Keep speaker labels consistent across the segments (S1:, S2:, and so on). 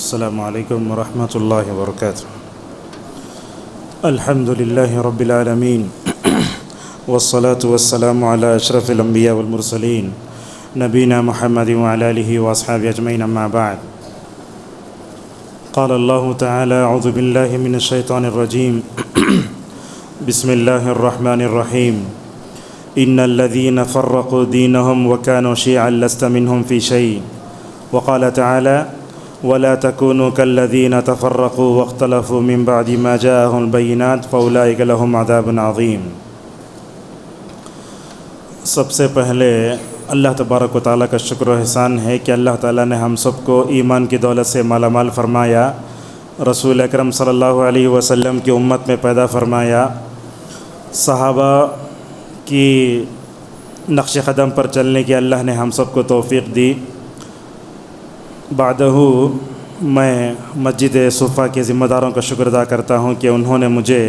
S1: السلام علیکم ورحمۃ اللہ وبرکاتہ۔ الحمد للہ رب العالمین والصلاة والسلام علی اشرف الانبیاء والمرسلین نبینا محمد وعلی آلہ واصحابہ اجمعین، اما بعد۔ قال اللہ تعالی اعوذ باللہ من الشیطان الرجیم بسم اللہ الرحمن الرحیم ان الذین فرقوا دینہم وکانوا شیعا لست منہم فی شیء، وقال تعالی ولا تكونوا كالذين تفرقوا واختلفوا من بعد ما جاءهم البينات فأولئك لهم عذاب عظيم۔ سب سے پہلے اللہ تبارک و تعالیٰ کا شکر و احسان ہے کہ اللہ تعالیٰ نے ہم سب کو ایمان کی دولت سے مالا مال فرمایا، رسول اکرم صلی اللہ علیہ وسلم کی امت میں پیدا فرمایا، صحابہ کی نقش قدم پر چلنے کی اللہ نے ہم سب کو توفیق دی۔ بعدہ میں مسجد صفا کے ذمہ داروں کا شکر ادا کرتا ہوں کہ انہوں نے مجھے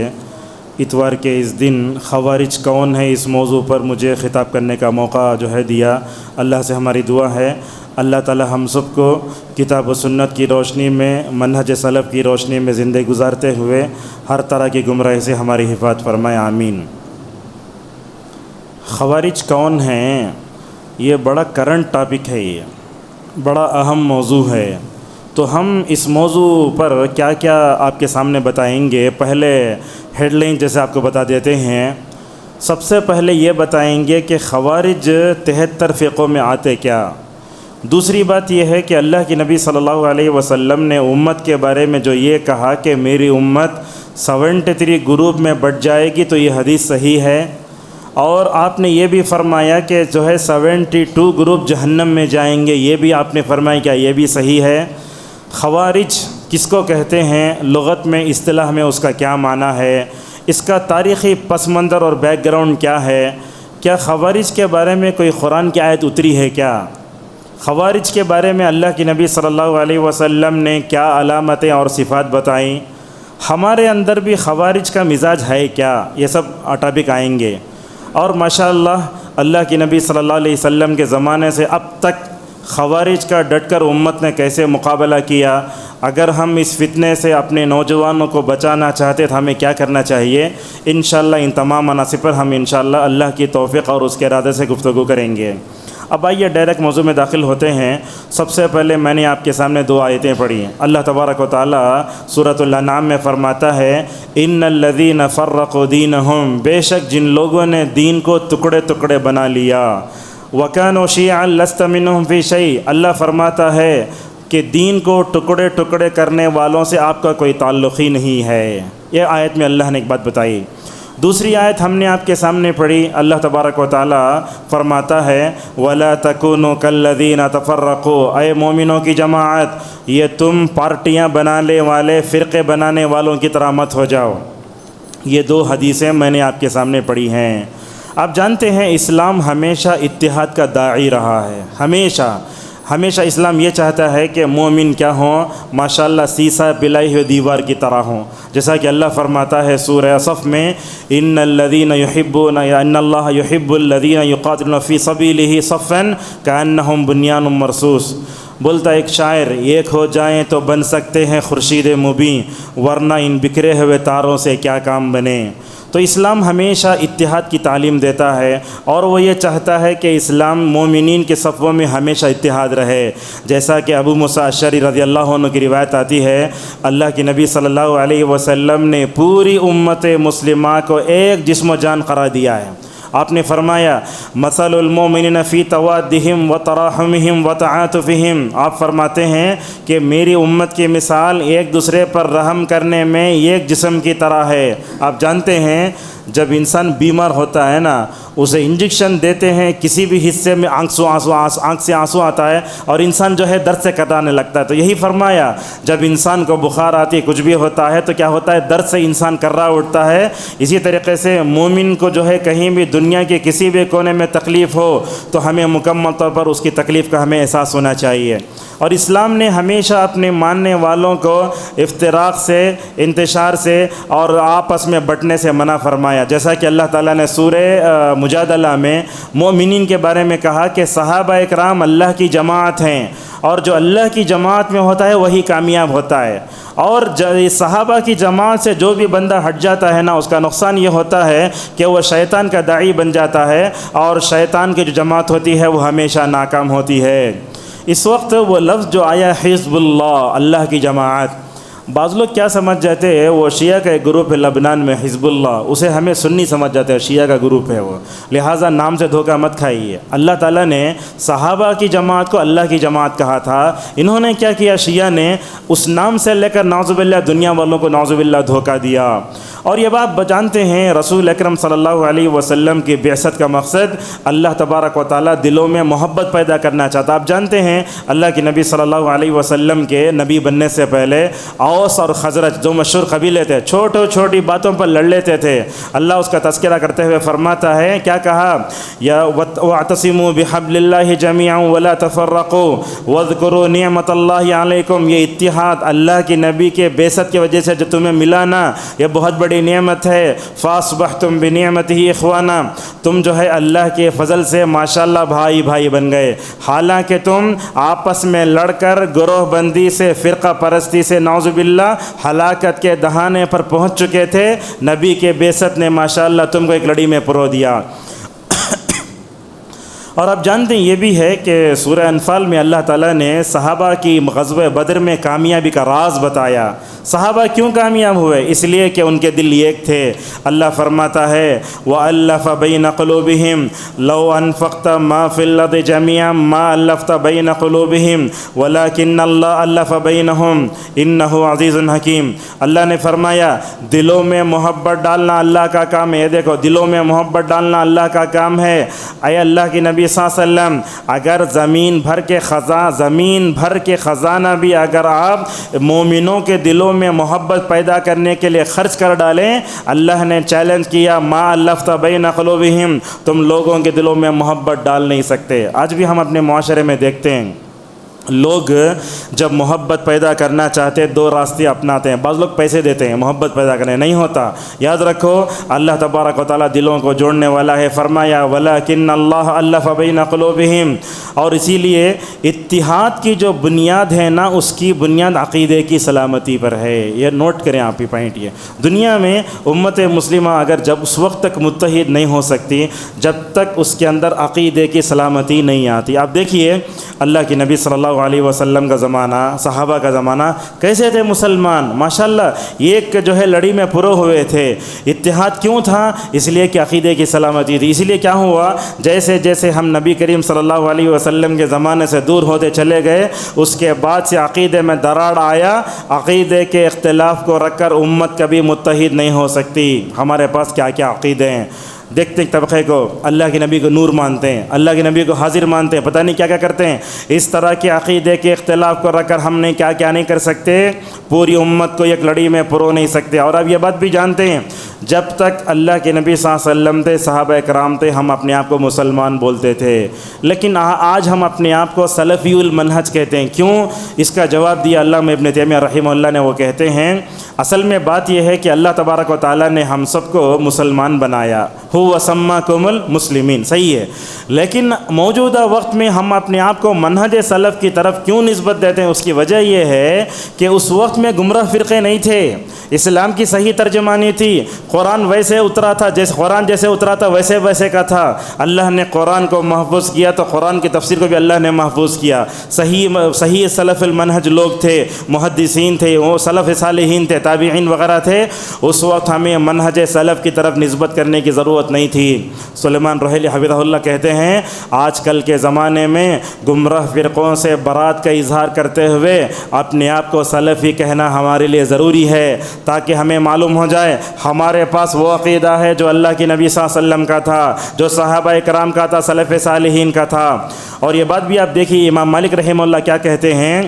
S1: اتوار کے اس دن خوارج کون ہے اس موضوع پر مجھے خطاب کرنے کا موقع دیا۔ اللہ سے ہماری دعا ہے اللہ تعالی ہم سب کو کتاب و سنت کی روشنی میں، منہج سلف کی روشنی میں زندگی گزارتے ہوئے ہر طرح کی گمراہی سے ہماری حفاظت فرمائے، آمین۔ خوارج کون ہیں؟ یہ بڑا کرنٹ ٹاپک ہے، یہ بڑا اہم موضوع ہے، تو ہم اس موضوع پر کیا کیا آپ کے سامنے بتائیں گے۔ پہلے ہیڈ لائن جیسے آپ کو بتا دیتے ہیں۔ سب سے پہلے یہ بتائیں گے کہ خوارج 73 فرقوں میں آتے کیا۔ دوسری بات یہ ہے کہ اللہ کی نبی صلی اللہ علیہ وسلم نے امت کے بارے میں جو یہ کہا کہ میری امت 73 گروپ میں بٹ جائے گی، تو یہ حدیث صحیح ہے، اور آپ نے یہ بھی فرمایا کہ 72 گروپ جہنم میں جائیں گے، یہ بھی آپ نے فرمایا، کیا یہ بھی صحیح ہے؟ خوارج کس کو کہتے ہیں، لغت میں اصطلاح میں اس کا کیا معنی ہے، اس کا تاریخی پس منظر اور بیک گراؤنڈ کیا ہے، کیا خوارج کے بارے میں کوئی قرآن کی آیت اتری ہے کیا، خوارج کے بارے میں اللہ کی نبی صلی اللہ علیہ وسلم نے کیا علامتیں اور صفات بتائیں، ہمارے اندر بھی خوارج کا مزاج ہے کیا، یہ سب ٹاپک آئیں گے۔ اور ماشاءاللہ اللہ کی نبی صلی اللہ علیہ وسلم کے زمانے سے اب تک خوارج کا ڈٹ کر امت نے کیسے مقابلہ کیا، اگر ہم اس فتنے سے اپنے نوجوانوں کو بچانا چاہتے تو ہمیں کیا کرنا چاہیے، انشاءاللہ ان تمام عناصر پر ہم انشاءاللہ اللہ کی توفیق اور اس کے ارادے سے گفتگو کریں گے۔ اب آئیے ڈائریکٹ موضوع میں داخل ہوتے ہیں۔ سب سے پہلے میں نے آپ کے سامنے 2 آیتیں پڑھی۔ اللہ تبارک و تعالیٰ سورۃ الانعام میں فرماتا ہے ان الذین فرقوا دینہم، بے شک جن لوگوں نے دین کو ٹکڑے ٹکڑے بنا لیا، وکانوا شیعا لست منہم فی شیء، اللہ فرماتا ہے کہ دین کو ٹکڑے ٹکڑے کرنے والوں سے آپ کا کوئی تعلق ہی نہیں ہے۔ یہ آیت میں اللہ نے ایک بات بتائی۔ دوسری آیت ہم نے آپ کے سامنے پڑھی، اللہ تبارک و تعالیٰ فرماتا ہے وَلَا تَكُونُوا كَالَّذِينَ تَفَرَّقُوا، اے مومنوں کی جماعت یہ تم پارٹیاں بنانے والے، فرقے بنانے والوں کی طرح مت ہو جاؤ۔ یہ 2 حدیثیں میں نے آپ کے سامنے پڑھی ہیں۔ آپ جانتے ہیں اسلام ہمیشہ اتحاد کا داعی رہا ہے، ہمیشہ اسلام یہ چاہتا ہے کہ مومن کیا ہوں، ماشاءاللہ سیسہ پلائی ہوئی دیوار کی طرح ہوں، جیسا کہ اللہ فرماتا ہے سورہ صف میں ان اللہ یحب الذین یقاتلون فی سبیلہ صفا کأنہم بنیان مرصوص۔ بولتا ایک شاعر ایک ہو جائیں تو بن سکتے ہیں خورشید مبیں، ورنہ ان بکھرے ہوئے تاروں سے کیا کام بنے۔ تو اسلام ہمیشہ اتحاد کی تعلیم دیتا ہے، اور وہ یہ چاہتا ہے کہ اسلام مومنین کے صفوں میں ہمیشہ اتحاد رہے، جیسا کہ ابو موسیٰ اشعری رضی اللہ عنہ کی روایت آتی ہے اللہ کی نبی صلی اللہ علیہ وسلم نے پوری امت مسلمہ کو ایک جسم و جان قرار دیا ہے۔ آپ نے فرمایا مثل المؤمنین فی توادہم وتراحمہم وتعاطفہم، آپ فرماتے ہیں کہ میری امت کی مثال ایک دوسرے پر رحم کرنے میں ایک جسم کی طرح ہے۔ آپ جانتے ہیں جب انسان بیمار ہوتا ہے نا، اسے انجیکشن دیتے ہیں، کسی بھی حصے میں آنکھ سے آنسو آتا ہے اور انسان درد سے کترانے لگتا ہے۔ تو یہی فرمایا جب انسان کو بخار آتی ہے، کچھ بھی ہوتا ہے تو کیا ہوتا ہے، درد سے انسان کرا اٹھتا ہے۔ اسی طریقے سے مومن کو کہیں بھی دنیا کے کسی بھی کونے میں تکلیف ہو تو ہمیں مکمل طور پر اس کی تکلیف کا ہمیں احساس ہونا چاہیے۔ اور اسلام نے ہمیشہ اپنے ماننے والوں کو افتراق سے، انتشار سے اور آپس میں بٹنے سے منع فرمایا، جیسا کہ اللہ تعالیٰ نے سورہ مجادلہ میں مومنین کے بارے میں کہا کہ صحابہ اکرام اللہ کی جماعت ہیں، اور جو اللہ کی جماعت میں ہوتا ہے وہی کامیاب ہوتا ہے، اور صحابہ کی جماعت سے جو بھی بندہ ہٹ جاتا ہے نا، اس کا نقصان یہ ہوتا ہے کہ وہ شیطان کا داعی بن جاتا ہے، اور شیطان کی جو جماعت ہوتی ہے وہ ہمیشہ ناکام ہوتی ہے۔ اس وقت وہ لفظ جو آیا حزب اللہ، اللہ کی جماعت، بعض لوگ کیا سمجھ جاتے ہیں وہ شیعہ کا ایک گروپ ہے لبنان میں حزب اللہ، اسے ہمیں سنی سمجھ جاتے ہیں، شیعہ کا گروپ ہے وہ، لہٰذا نام سے دھوکہ مت کھائیے۔ اللہ تعالیٰ نے صحابہ کی جماعت کو اللہ کی جماعت کہا تھا، انہوں نے کیا کیا، شیعہ نے اس نام سے لے کر نعوذ باللہ دنیا والوں کو نعوذ باللہ دھوکہ دیا۔ اور یہ بات جانتے ہیں رسول اکرم صلی اللہ علیہ وسلم کی بعثت کا مقصد اللہ تبارک و تعالیٰ دلوں میں محبت پیدا کرنا چاہتا۔ آپ جانتے ہیں اللہ کے نبی صلی اللہ علیہ وسلم کے نبی بننے سے پہلے اوس اور خزرج جو مشہور قبیلے تھے، چھوٹی باتوں پر لڑ لیتے تھے۔ اللہ اس کا تذکرہ کرتے ہوئے فرماتا ہے، کیا کہا، یا واعتصموا بحبل اللہ جميعا ولا تفرقوا واذکروا نعمت اللہ علیکم، یہ اتحاد اللہ کے نبی کے بعثت کی وجہ سے جو تمہیں ملا نا، یہ بہت بڑی نعمت ہے۔ فاصبحتم بنعمتہ اخوانا، تم جو ہے اللہ کے فضل سے ماشاءاللہ بھائی بن گئے، حالانکہ تم آپس میں لڑ کر گروہ بندی سے، فرقہ پرستی سے نعوذ باللہ ہلاکت کے دہانے پر پہنچ چکے تھے، نبی کے بعثت نے ماشاءاللہ تم کو ایک لڑی میں پرو دیا۔ اور آپ جانتے ہیں یہ بھی ہے کہ سورہ انفال میں اللہ تعالیٰ نے صحابہ کی غزوہ بدر میں کامیابی کا راز بتایا۔ صحابہ کیوں کامیاب ہوئے؟ اس لیے کہ ان کے دل ایک تھے۔ اللہ فرماتا ہے وَأَلَّفَ بَيْنَ قُلُوبِهِمْ لَوْ أَنفَقْتَ مَا فِي الْأَرْضِ جَمِيعًا مَا أَلَّفْتَ بَيْنَ قُلُوبِهِمْ وَلَكِنَّ اللَّهَ أَلَّفَ بَيْنَهُمْ إِنَّهُ عَزِيزٌ حَكِيمٌ۔ اللہ نے فرمایا دلوں میں محبت ڈالنا اللہ کا کام ہے۔ دیکھو دلوں میں محبت ڈالنا اللہ کا کام ہے۔ اے اللہ کے نبی صلی اللہ علیہ وسلم، اگر زمین بھر کے خزانہ بھی اگر آپ مومنوں کے دلوں میں محبت پیدا کرنے کے لیے خرچ کر ڈالیں، اللہ نے چیلنج کیا ما الفت بین قلوبہم، تم لوگوں کے دلوں میں محبت ڈال نہیں سکتے۔ آج بھی ہم اپنے معاشرے میں دیکھتے ہیں لوگ جب محبت پیدا کرنا چاہتے ہیں دو راستے اپناتے ہیں۔ بعض لوگ پیسے دیتے ہیں محبت پیدا کرنے، نہیں ہوتا۔ یاد رکھو اللہ تبارک و تعالیٰ دلوں کو جوڑنے والا ہے، فرمایا وَلَكِنَّ اللَّهَ أَلَّفَ بَيْنَ قُلُوبِهِمْ۔ اور اسی لیے اتحاد کی جو بنیاد ہے نا، اس کی بنیاد عقیدے کی سلامتی پر ہے۔ یہ نوٹ کریں آپ کی پوائنٹ۔ یہ دنیا میں امت مسلمہ اگر جب اس وقت تک متحد نہیں ہو سکتی جب تک اس کے اندر عقیدے کی سلامتی نہیں آتی۔ آپ دیکھیے اللہ کے نبی صلی اللہ علیہ وسلم کا زمانہ، صحابہ کا زمانہ، کیسے تھے مسلمان، ماشاءاللہ ایک جو ہے لڑی میں پرو ہوئے تھے۔ اتحاد کیوں تھا؟ اس لیے کہ عقیدے کی سلامتی تھی۔ اسی لیے کیا ہوا، جیسے جیسے ہم نبی کریم صلی اللہ علیہ وسلم کے زمانے سے دور ہوتے چلے گئے، اس کے بعد سے عقیدے میں دراڑ آیا۔ عقیدے کے اختلاف کو رکھ کر امت کبھی متحد نہیں ہو سکتی۔ ہمارے پاس کیا کیا عقیدے ہیں، دیکھتے ہیں طبقے کو اللہ کے نبی کو نور مانتے ہیں، اللہ کے نبی کو حاضر مانتے ہیں، پتہ نہیں کیا کیا کرتے ہیں۔ اس طرح کے عقیدے کے اختلاف کو رکھ کر ہم نے کیا کیا نہیں کر سکتے، پوری امت کو ایک لڑی میں پرو نہیں سکتے۔ اور اب یہ بات بھی جانتے ہیں جب تک اللہ کے نبی صلی اللہ علیہ وسلم تھے، صحابہ کرام تھے، ہم اپنے آپ کو مسلمان بولتے تھے، لیکن آج ہم اپنے آپ کو سلفی المنہج کہتے ہیں۔ کیوں؟ اس کا جواب دیا علامہ ابن تیمیہ رحمہ اللہ نے۔ وہ کہتے ہیں اصل میں بات یہ ہے کہ اللہ تبارک و تعالیٰ نے ہم سب کو مسلمان بنایا، هو سماکم المسلمین، صحیح ہے، لیکن موجودہ وقت میں ہم اپنے آپ کو منہج سلف کی طرف کیوں نسبت دیتے ہیں؟ اس کی وجہ یہ ہے کہ اس وقت میں گمراہ فرقے نہیں تھے، اسلام کی صحیح ترجمانی تھی، قرآن ویسے اترا تھا، قرآن جیسے اترا تھا ویسے کا تھا۔ اللہ نے قرآن کو محفوظ کیا تو قرآن کی تفسیر کو بھی اللہ نے محفوظ کیا۔ صحیح سلف المنہج لوگ تھے، محدثین تھے، وہ سلف صالحین تھے، تابعین وغیرہ تھے۔ اس وقت ہمیں منہج سلف کی طرف نسبت کرنے کی ضرورت نہیں تھی۔ سلیمان رحیلی حفظہ اللہ کہتے ہیں آج کل کے زمانے میں گمراہ فرقوں سے برات کا اظہار کرتے ہوئے اپنے آپ کو سلفی کہنا ہمارے لیے ضروری ہے، تاکہ ہمیں معلوم ہو جائے ہمارے پاس وہ عقیدہ ہے جو اللہ کے نبی صلی اللہ علیہ وسلم کا تھا، جو صحابہ کرام کا تھا، سلف صالحین کا تھا۔ اور یہ بات بھی آپ دیکھیے امام مالک رحمہ اللہ کیا کہتے ہیں،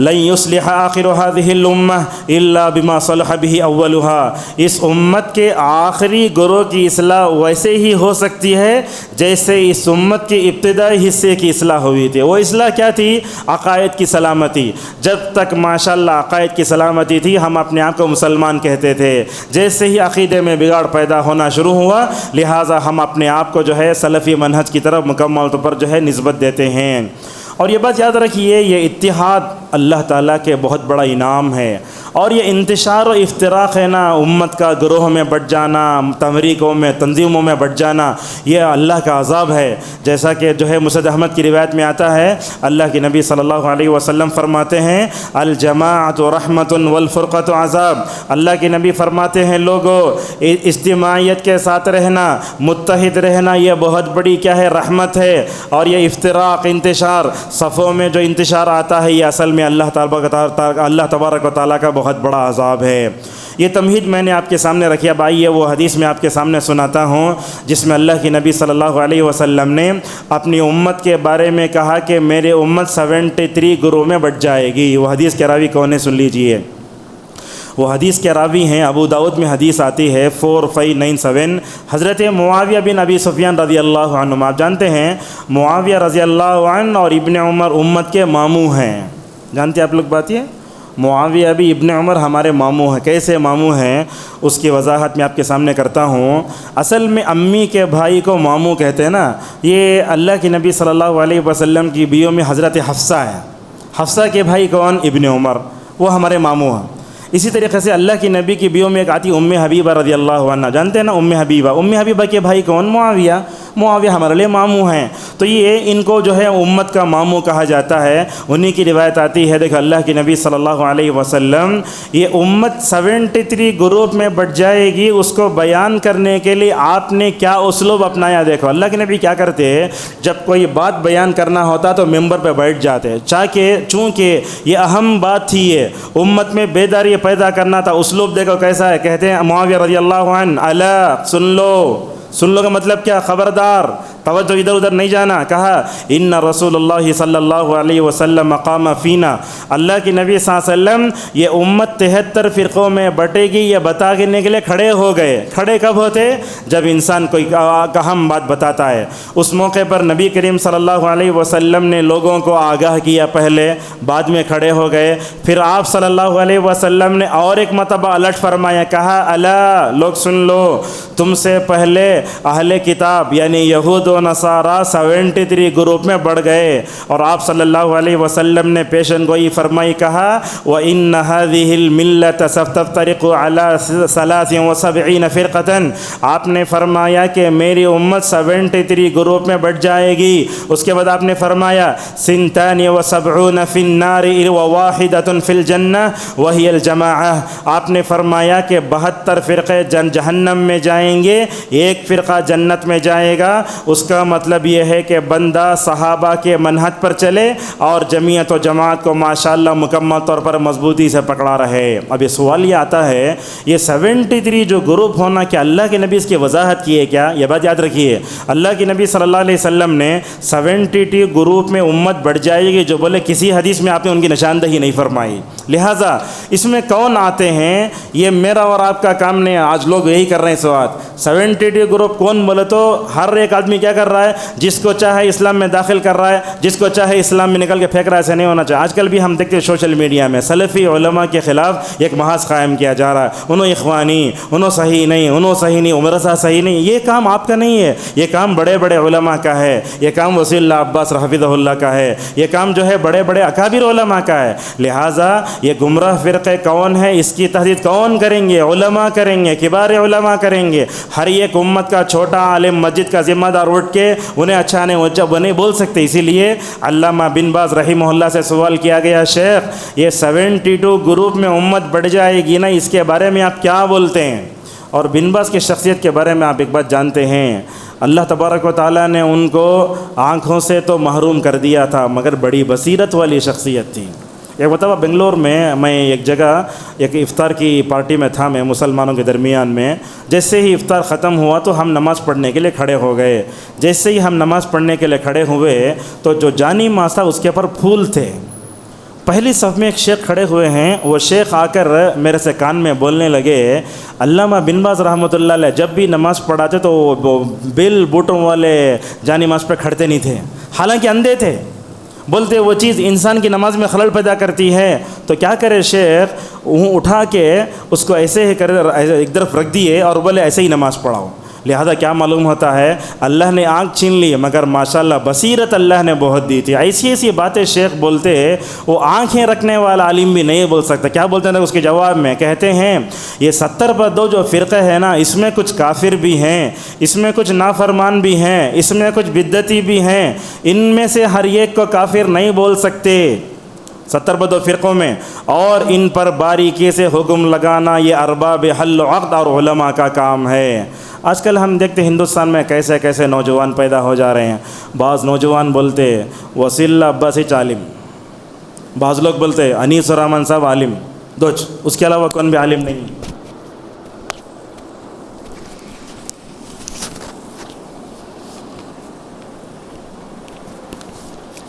S1: لن يصلح آخر هذه الأمة إلا بما صلح به أولها، اس امت کے آخری گروہ کی اصلاح ویسے ہی ہو سکتی ہے جیسے اس امت کے ابتدائی حصے کی اصلاح ہوئی تھی۔ وہ اصلاح کیا تھی؟ عقائد کی سلامتی۔ جب تک ماشاءاللہ عقائد کی سلامتی تھی ہم اپنے آپ کو مسلمان کہتے تھے، جیسے ہی عقیدے میں بگاڑ پیدا ہونا شروع ہوا لہٰذا ہم اپنے آپ کو جو ہے سلفی منہج کی طرف مکمل طور پر جو ہے نسبت دیتے ہیں۔ اور یہ بات یاد رکھیے، یہ اتحاد اللہ تعالیٰ کے بہت بڑا انعام ہے، اور یہ انتشار و افتراق ہے نا، امت کا گروہ میں بٹ جانا، تحریکوں میں تنظیموں میں بٹ جانا، یہ اللہ کا عذاب ہے۔ جیسا کہ جو ہے مسند احمد کی روایت میں آتا ہے، اللہ کے نبی صلی اللہ علیہ وسلم فرماتے ہیں الجماعۃ رحمۃ والفرقۃ عذاب۔ اللہ کے نبی فرماتے ہیں لوگوں، اجتماعیت کے ساتھ رہنا، متحد رہنا، یہ بہت بڑی کیا ہے؟ رحمت ہے، اور یہ افتراق، انتشار، صفوں میں جو انتشار آتا ہے یہ اصل میں اللہ تبارک و تعالیٰ کا بہت بڑا عذاب ہے۔ یہ تمہید میں نے آپ کے سامنے رکھی۔ اب آئیے وہ حدیث میں آپ کے سامنے سناتا ہوں جس میں اللہ کے نبی صلی اللہ علیہ وسلم نے اپنی امت کے بارے میں کہا کہ میرے امت 73 گروہ میں بٹ جائے گی۔ وہ حدیث کے راوی کون ہے؟ سن لیجئے۔ وہ حدیث کے راوی ہیں، ابو داؤد میں حدیث آتی ہے 4597، حضرت معاویہ بن ابی سفیان رضی اللہ عنہ۔ آپ جانتے ہیں معاویہ رضی اللہ عنہ اور ابن عمر امت کے ماموں ہیں، جانتے ہیں آپ لوگ بات؟ یہ معاویہ بھی ابن عمر ہمارے ماموں ہیں۔ کیسے ماموں ہیں اس کی وضاحت میں آپ کے سامنے کرتا ہوں۔ اصل میں امی کے بھائی کو ماموں کہتے ہیں نا۔ یہ اللہ کے نبی صلی اللہ علیہ وسلم کی بیویوں میں حضرت حفصہ ہے، حفصہ کے بھائی کون؟ ابن عمر، وہ ہمارے ماموں ہیں۔ اسی طریقے سے اللہ کی نبی کی بیویوں میں ایک آتی ام حبیبہ رضی اللہ عنہ، جانتے ہیں نا ام حبیبہ کے بھائی کون؟ معاویہ ہمارے لیے ماموں ہیں۔ تو یہ ان کو جو ہے امت کا ماموں کہا جاتا ہے۔ انہی کی روایت آتی ہے، دیکھو اللہ کے نبی صلی اللہ علیہ وسلم یہ امت 73 گروپ میں بٹ جائے گی، اس کو بیان کرنے کے لیے آپ نے کیا اسلوب اپنایا۔ دیکھو اللہ کے نبی کیا کرتے، جب کوئی بات بیان کرنا ہوتا تو ممبر پہ بیٹھ جاتے، چونکہ یہ اہم بات تھی، یہ امت میں بیداری پیدا کرنا تھا۔ اسلوب دیکھو کیسا ہے، کہتے ہیں معاویہ رضی اللہ عنہ الا سن لو کا مطلب کیا؟ خبردار، توجہ ادھر ادھر نہیں جانا۔ کہا ان رسول اللہ صلی اللہ علیہ وسلم مقام فینا، اللہ کی نبی صلی اللہ علیہ وسلم یہ امت 73 فرقوں میں بٹے گی یہ بتا دینے کے لیے کھڑے ہو گئے۔ کھڑے کب ہوتے؟ جب انسان کوئی اہم بات بتاتا ہے۔ اس موقع پر نبی کریم صلی اللہ علیہ وسلم نے لوگوں کو آگاہ کیا پہلے، بعد میں کھڑے ہو گئے۔ پھر آپ صلی اللہ علیہ وسلم نے اور ایک مرتبہ الٹ فرمایا، کہا الا لوگ سن لو، تم سے پہلے اہل کتاب یعنی یہود و نصارہ 73 گروپ میں بڑھ گئے، اور آپ صلی اللہ علیہ وسلم نے پیشن گوئی فرمائی، کہا وَإِنَّ هَذِهِ الْمِلَّةَ سَتَفْتَرِقُ عَلَى 73 فِرْقَةً، آپ نے فرمایا کہ میری امت 73 گروپ میں بٹ جائے گی۔ اس کے بعد آپ نے فرمایا 72 فی النار وواحدۃ فی الجنہ وہی الجماعہ، آپ نے فرمایا کہ 72 فرقے جہنم میں جائیں گے، ایک فرقہ جنت میں جائے گا۔ اس کا مطلب یہ ہے کہ بندہ صحابہ کے منہج پر چلے اور جمعیت و جماعت کو ماشاءاللہ مکمل طور پر مضبوطی سے پکڑا رہے۔ اب یہ سوال یہ آتا ہے، یہ 73 جو گروپ ہونا، کیا اللہ کے نبی اس کی وضاحت کی ہے کیا؟ یہ بات یاد رکھیے، اللہ کے نبی صلی اللہ علیہ وسلم نے 72 گروپ میں امت بڑھ جائے گی جو بولے کسی حدیث میں آپ نے ان کی نشاندہی نہیں فرمائی۔ لہٰذا اس میں کون آتے ہیں یہ میرا اور آپ کا کام نہیں ہے۔ آج لوگ یہی کر رہے ہیں سوال 72 گروپ کون بولے تو ہر ایک آدمی کیا کر رہا ہے، جس کو چاہے اسلام میں داخل کر رہا ہے، جس کو چاہے اسلام میں نکل کے پھینک رہا ہے۔ ایسے نہیں ہونا چاہیے۔ آج کل بھی ہم دیکھتے ہیں سوشل میڈیا میں سلفی علماء کے خلاف ایک محاذ قائم کیا جا رہا ہے، انہوں اخوانی، انہوں صحیح نہیں، عمرہ صحیح نہیں۔ یہ کام آپ کا نہیں ہے، یہ کام بڑے بڑے علماء کا ہے، یہ کام وسیع اللہ عباس حفظہ اللہ کا ہے، یہ کام جو ہے بڑے بڑے اکابر علماء کا ہے۔ لہٰذا یہ گمراہ فرقے کون ہے، اس کی تحدید کون کریں گے؟ علماء کریں گے، کبار علماء کریں گے۔ ہر ایک امت کا چھوٹا عالم مسجد کا ذمہ دار اٹھ کے انہیں اچھا نہیں بول سکتے۔ اسی لیے علامہ بن باز رحمہ اللہ سے سوال کیا گیا، شیخ یہ 72 گروپ میں امت بڑھ جائے گی نا، اس کے بارے میں آپ کیا بولتے ہیں؟ اور بن باز کی شخصیت کے بارے میں آپ ایک بات جانتے ہیں، اللہ تبارک و تعالیٰ نے ان کو آنکھوں سے تو محروم کر دیا تھا مگر بڑی بصیرت والی شخصیت تھی۔ ایک مرتبہ بنگلور میں ایک جگہ ایک افطار کی پارٹی میں تھا، میں مسلمانوں کے درمیان میں۔ جیسے ہی افطار ختم ہوا تو ہم نماز پڑھنے کے لیے کھڑے ہو گئے۔ جیسے ہی ہم نماز پڑھنے کے لیے کھڑے ہوئے تو جو جانی ماس تھا اس کے اوپر پھول تھے، پہلی صف میں ایک شیخ کھڑے ہوئے ہیں، وہ شیخ آ کر میرے سے کان میں بولنے لگے، علامہ بن باز رحمۃ اللہ علیہ جب بھی نماز پڑھاتے تو وہ بیل بوٹوں والے جا نماز پہ کھڑتے نہیں تھے، حالانکہ اندھے تھے۔ بولتے وہ چیز انسان کی نماز میں خلل پیدا کرتی ہے، تو کیا کرے شیخ، وہ اٹھا کے اس کو ایسے ہی کر ایک طرف رکھ دیے اور بولے ایسے ہی نماز پڑھاؤ۔ لہذا کیا معلوم ہوتا ہے، اللہ نے آنکھ چھین لی مگر ماشاءاللہ بصیرت اللہ نے بہت دی تھی۔ ایسی ایسی باتیں شیخ بولتے، وہ آنکھیں رکھنے والا عالم بھی نہیں بول سکتا۔ کیا بولتے ہیں اس کے جواب میں، کہتے ہیں یہ 70/2 جو فرقے ہیں نا، اس میں کچھ کافر بھی ہیں، اس میں کچھ نافرمان بھی ہیں، اس میں کچھ بدعتی بھی ہیں، ان میں سے ہر ایک کو کافر نہیں بول سکتے 70/2 فرقوں میں، اور ان پر باریکی سے حکم لگانا یہ ارباب حل و عقد اور علماء کا کام ہے۔ آج کل ہم دیکھتے ہیں ہندوستان میں کیسے کیسے نوجوان پیدا ہو جا رہے ہیں۔ بعض نوجوان بولتے وسیل اللہ عباسی عالم، بعض لوگ بولتے انیس الرحمن صاحب عالم، دوچ اس کے علاوہ کون بھی عالم نہیں۔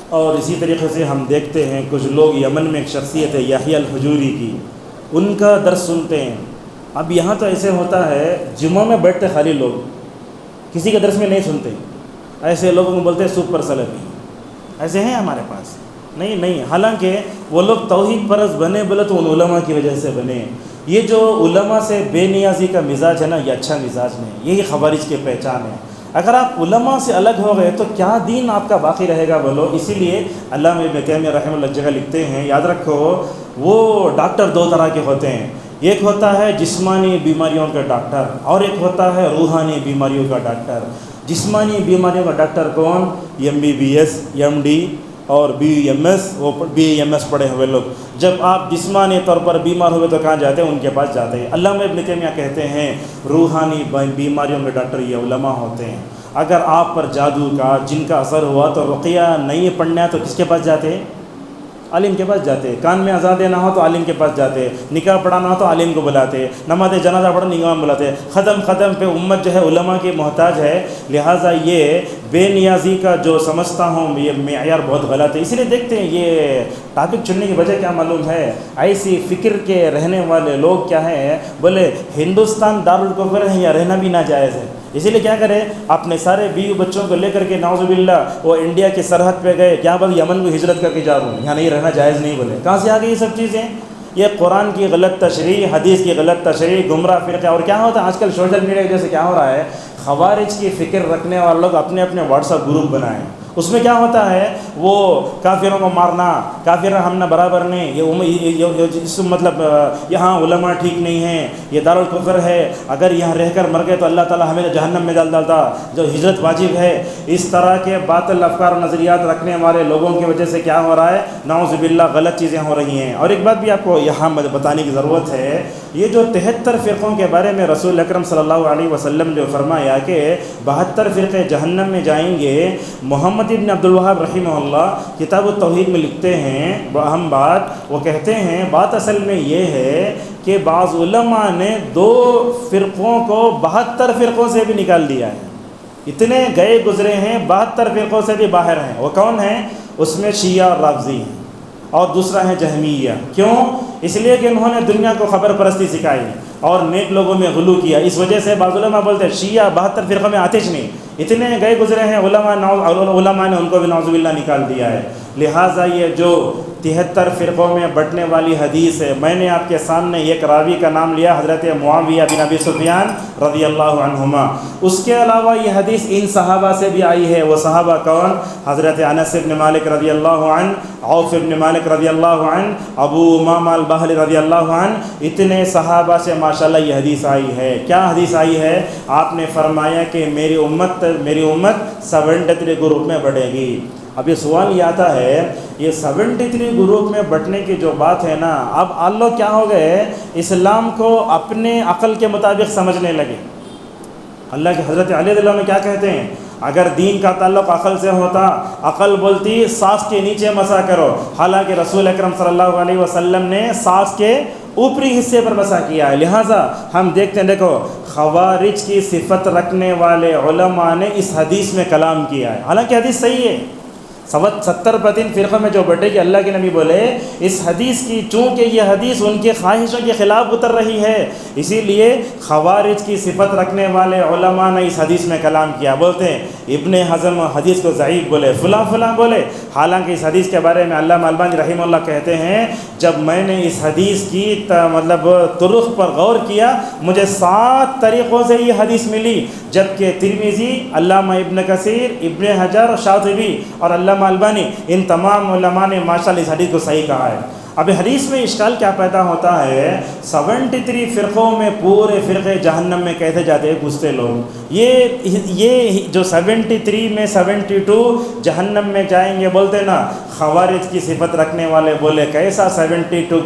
S1: اور اسی طریقے سے ہم دیکھتے ہیں کچھ لوگ یمن میں ایک شخصیت ہے یحییٰ الحجوری کی، ان کا درس سنتے ہیں۔ اب یہاں تو ایسے ہوتا ہے جمعہ میں بیٹھتے خالی لوگ، کسی کے درس میں نہیں سنتے، ایسے لوگوں کو بولتے ہیں سپر سلفی، ایسے ہیں ہمارے پاس نہیں، حالانکہ وہ لوگ توحید پرست بنے بولے تو ان علماء کی وجہ سے بنے۔ یہ جو علماء سے بے نیازی کا مزاج ہے نا، یہ اچھا مزاج نہیں، یہی خوارج کی پہچان ہے۔ اگر آپ علماء سے الگ ہو گئے تو کیا دین آپ کا باقی رہے گا بولو۔ اسی لیے علامہ ابن تیمیہ رحمہ اللہ جگہ لکھتے ہیں، یاد رکھو وہ ڈاکٹر دو طرح کے ہوتے ہیں، ایک ہوتا ہے جسمانی بیماریوں کا ڈاکٹر اور ایک ہوتا ہے روحانی بیماریوں کا ڈاکٹر۔ جسمانی بیماریوں کا ڈاکٹر کون؟ MBBS MD اور BMS، وہ BMS پڑھے ہوئے لوگ۔ جب آپ جسمانی طور پر بیمار ہوئے تو کہاں جاتے ہیں؟ ان کے پاس جاتے ہیں۔ علامہ ابن تیمیہ کہتے ہیں روحانی بیماریوں کے ڈاکٹر یہ علماء ہوتے ہیں۔ اگر آپ پر جادو کا جن کا اثر ہوا تو رقیہ نہیں پڑھنا ہے تو کس کے پاس جاتے ہیں؟ عالم کے پاس جاتے۔ کان میں اذان دینا ہو تو عالم کے پاس جاتے، نکاح پڑھانا ہو تو عالم کو بلاتے، نماز جنازہ پڑھنا امام بلاتے۔ قدم پہ امت جو ہے علماء کی محتاج ہے۔ لہٰذا یہ بے نیازی کا جو سمجھتا ہوں یہ معیار بہت غلط ہے۔ اس لیے دیکھتے ہیں یہ ٹاپک چننے کی وجہ کیا معلوم ہے، ایسی فکر کے رہنے والے لوگ کیا ہیں، بولے ہندوستان دارالکفر ہے یا رہنا بھی ناجائز ہے۔ اسی لیے کیا کرے، اپنے سارے بیوی بچوں کو لے کر کے نعوذ باللہ وہ انڈیا کی سرحد پہ گئے، کیا بول یمن کو ہجرت کر کے جا رہا ہوں، یہاں نہیں رہنا جائز نہیں بولے۔ کہاں سے آ گئی یہ سب چیزیں؟ یہ قرآن کی غلط تشریح، حدیث کی غلط تشریح، گمراہ فرقہ۔ اور کیا ہوتا ہے آج کل سوشل میڈیا کی وجہ سے کیا ہو رہا ہے، خوارج کی فکر رکھنے والے لوگ اپنے اپنے واٹس ایپ گروپ بنائیں، اس میں کیا ہوتا ہے وہ کافروں کو مارنا، کافر ہم نہ برابر نہیں، یہ مطلب یہاں علماء ٹھیک نہیں ہیں، یہ دارالکفر ہے، اگر یہاں رہ کر مر گئے تو اللہ تعالیٰ ہمیں جہنم میں ڈال ڈالتا، جو ہجرت واجب ہے۔ اس طرح کے باطل افکار و نظریات رکھنے والے لوگوں کی وجہ سے کیا ہو رہا ہے، نعوذ باللہ غلط چیزیں ہو رہی ہیں۔ اور ایک بات بھی آپ کو یہاں بتانے کی ضرورت ہے، یہ جو 73 فرقوں کے بارے میں رسول اکرم صلی اللہ علیہ وسلم جو فرمایا کہ 72 فرقے جہنم میں جائیں گے، محمد ابن عبد الوہاب رحمہ اللہ کتاب التوحید میں لکھتے ہیں اہم بات، وہ کہتے ہیں بات اصل میں یہ ہے کہ بعض علماء نے 2 فرقوں کو 72 فرقوں سے بھی نکال دیا ہے، اتنے گئے گزرے ہیں، 72 فرقوں سے بھی باہر ہیں۔ وہ کون ہیں؟ اس میں شیعہ اور رافضی ہیں، اور دوسرا ہے جہمیہ۔ کیوں؟ اس لیے کہ انہوں نے دنیا کو خبر پرستی سکھائی اور نیک لوگوں میں غلو کیا۔ اس وجہ سے بعض علماء بولتے ہیں شیعہ 72 فرقوں میں آتش نہیں، اتنے گئے گزرے ہیں علماء نے ان کو بھی نعوذ باللہ نکال دیا ہے۔ لہٰذا یہ جو 73 فرقوں میں بٹنے والی حدیث ہے، میں نے آپ کے سامنے ایک راوی کا نام لیا، حضرت معاویہ بن ابی سفیان رضی اللہ عنہما۔ اس کے علاوہ یہ حدیث ان صحابہ سے بھی آئی ہے۔ وہ صحابہ کون؟ حضرت انس بن مالک رضی اللہ عنہ، عوف بن مالک رضی اللہ عنہ، ابو امامہ الباہلی رضی اللہ عنہ، اتنے صحابہ سے ماشاءاللہ یہ حدیث آئی ہے۔ کیا حدیث آئی ہے؟ آپ نے فرمایا کہ میری امت 73 گروپ میں بٹے گی۔ اب یہ سوال یہ آتا ہے، یہ 73 گروپ میں بٹنے کی جو بات ہے نا، اب اللہ کیا ہو گئے، اسلام کو اپنے عقل کے مطابق سمجھنے لگے۔ اللہ کے حضرت علی رضی اللہ عنہ کیا کہتے ہیں، اگر دین کا تعلق عقل سے ہوتا، عقل بولتی سانس کے نیچے مسا کرو، حالانکہ رسول اکرم صلی اللہ علیہ وسلم نے سانس کے اوپری حصے پر مسا کیا ہے۔ لہٰذا ہم دیکھتے ہیں، دیکھو خوارج کی صفت رکھنے والے علماء نے اس حدیث میں کلام کیا ہے، حالانکہ حدیث صحیح ہے، 70% فرقوں میں جو بٹے گی، اللہ کے نبی بولے اس حدیث کی، چونکہ یہ حدیث ان کے خواہشوں کے خلاف اتر رہی ہے، اسی لیے خوارج کی صفت رکھنے والے علماء نے اس حدیث میں کلام کیا۔ بولتے ہیں ابن حزم حدیث کو ضعیف بولے، فلاں فلاں بولے، حالانکہ اس حدیث کے بارے میں علامہ البانی رحمہ اللہ کہتے ہیں جب میں نے اس حدیث کی مطلب طرق پر غور کیا، مجھے 7 طریقوں سے یہ حدیث ملی، جبکہ ترمذی، علامہ ابن کثیر، ابن حجر، شاطبی اور علامہ البانی ان تمام علماء نے ماشاءاللہ اس حدیث کو صحیح کہا ہے۔ اب حدیث میں اشکال کیا پیدا ہوتا ہے، 73 فرقوں میں پورے فرقے جہنم میں کیسے جاتے ہیں گھستے لوگ، یہ جو 73 میں 72 جہنم میں جائیں گے، بولتے نا خوارج کی صفت رکھنے والے بولے کیسا 72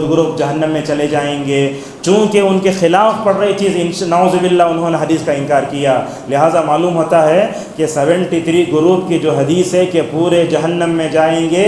S1: گروپ جہنم میں چلے جائیں گے، چونکہ ان کے خلاف پڑ رہی چیز نعوذ باللہ انہوں نے حدیث کا انکار کیا، لہٰذا معلوم ہوتا ہے کہ 73 گروپ کی جو حدیث ہے کہ پورے جہنم میں جائیں گے،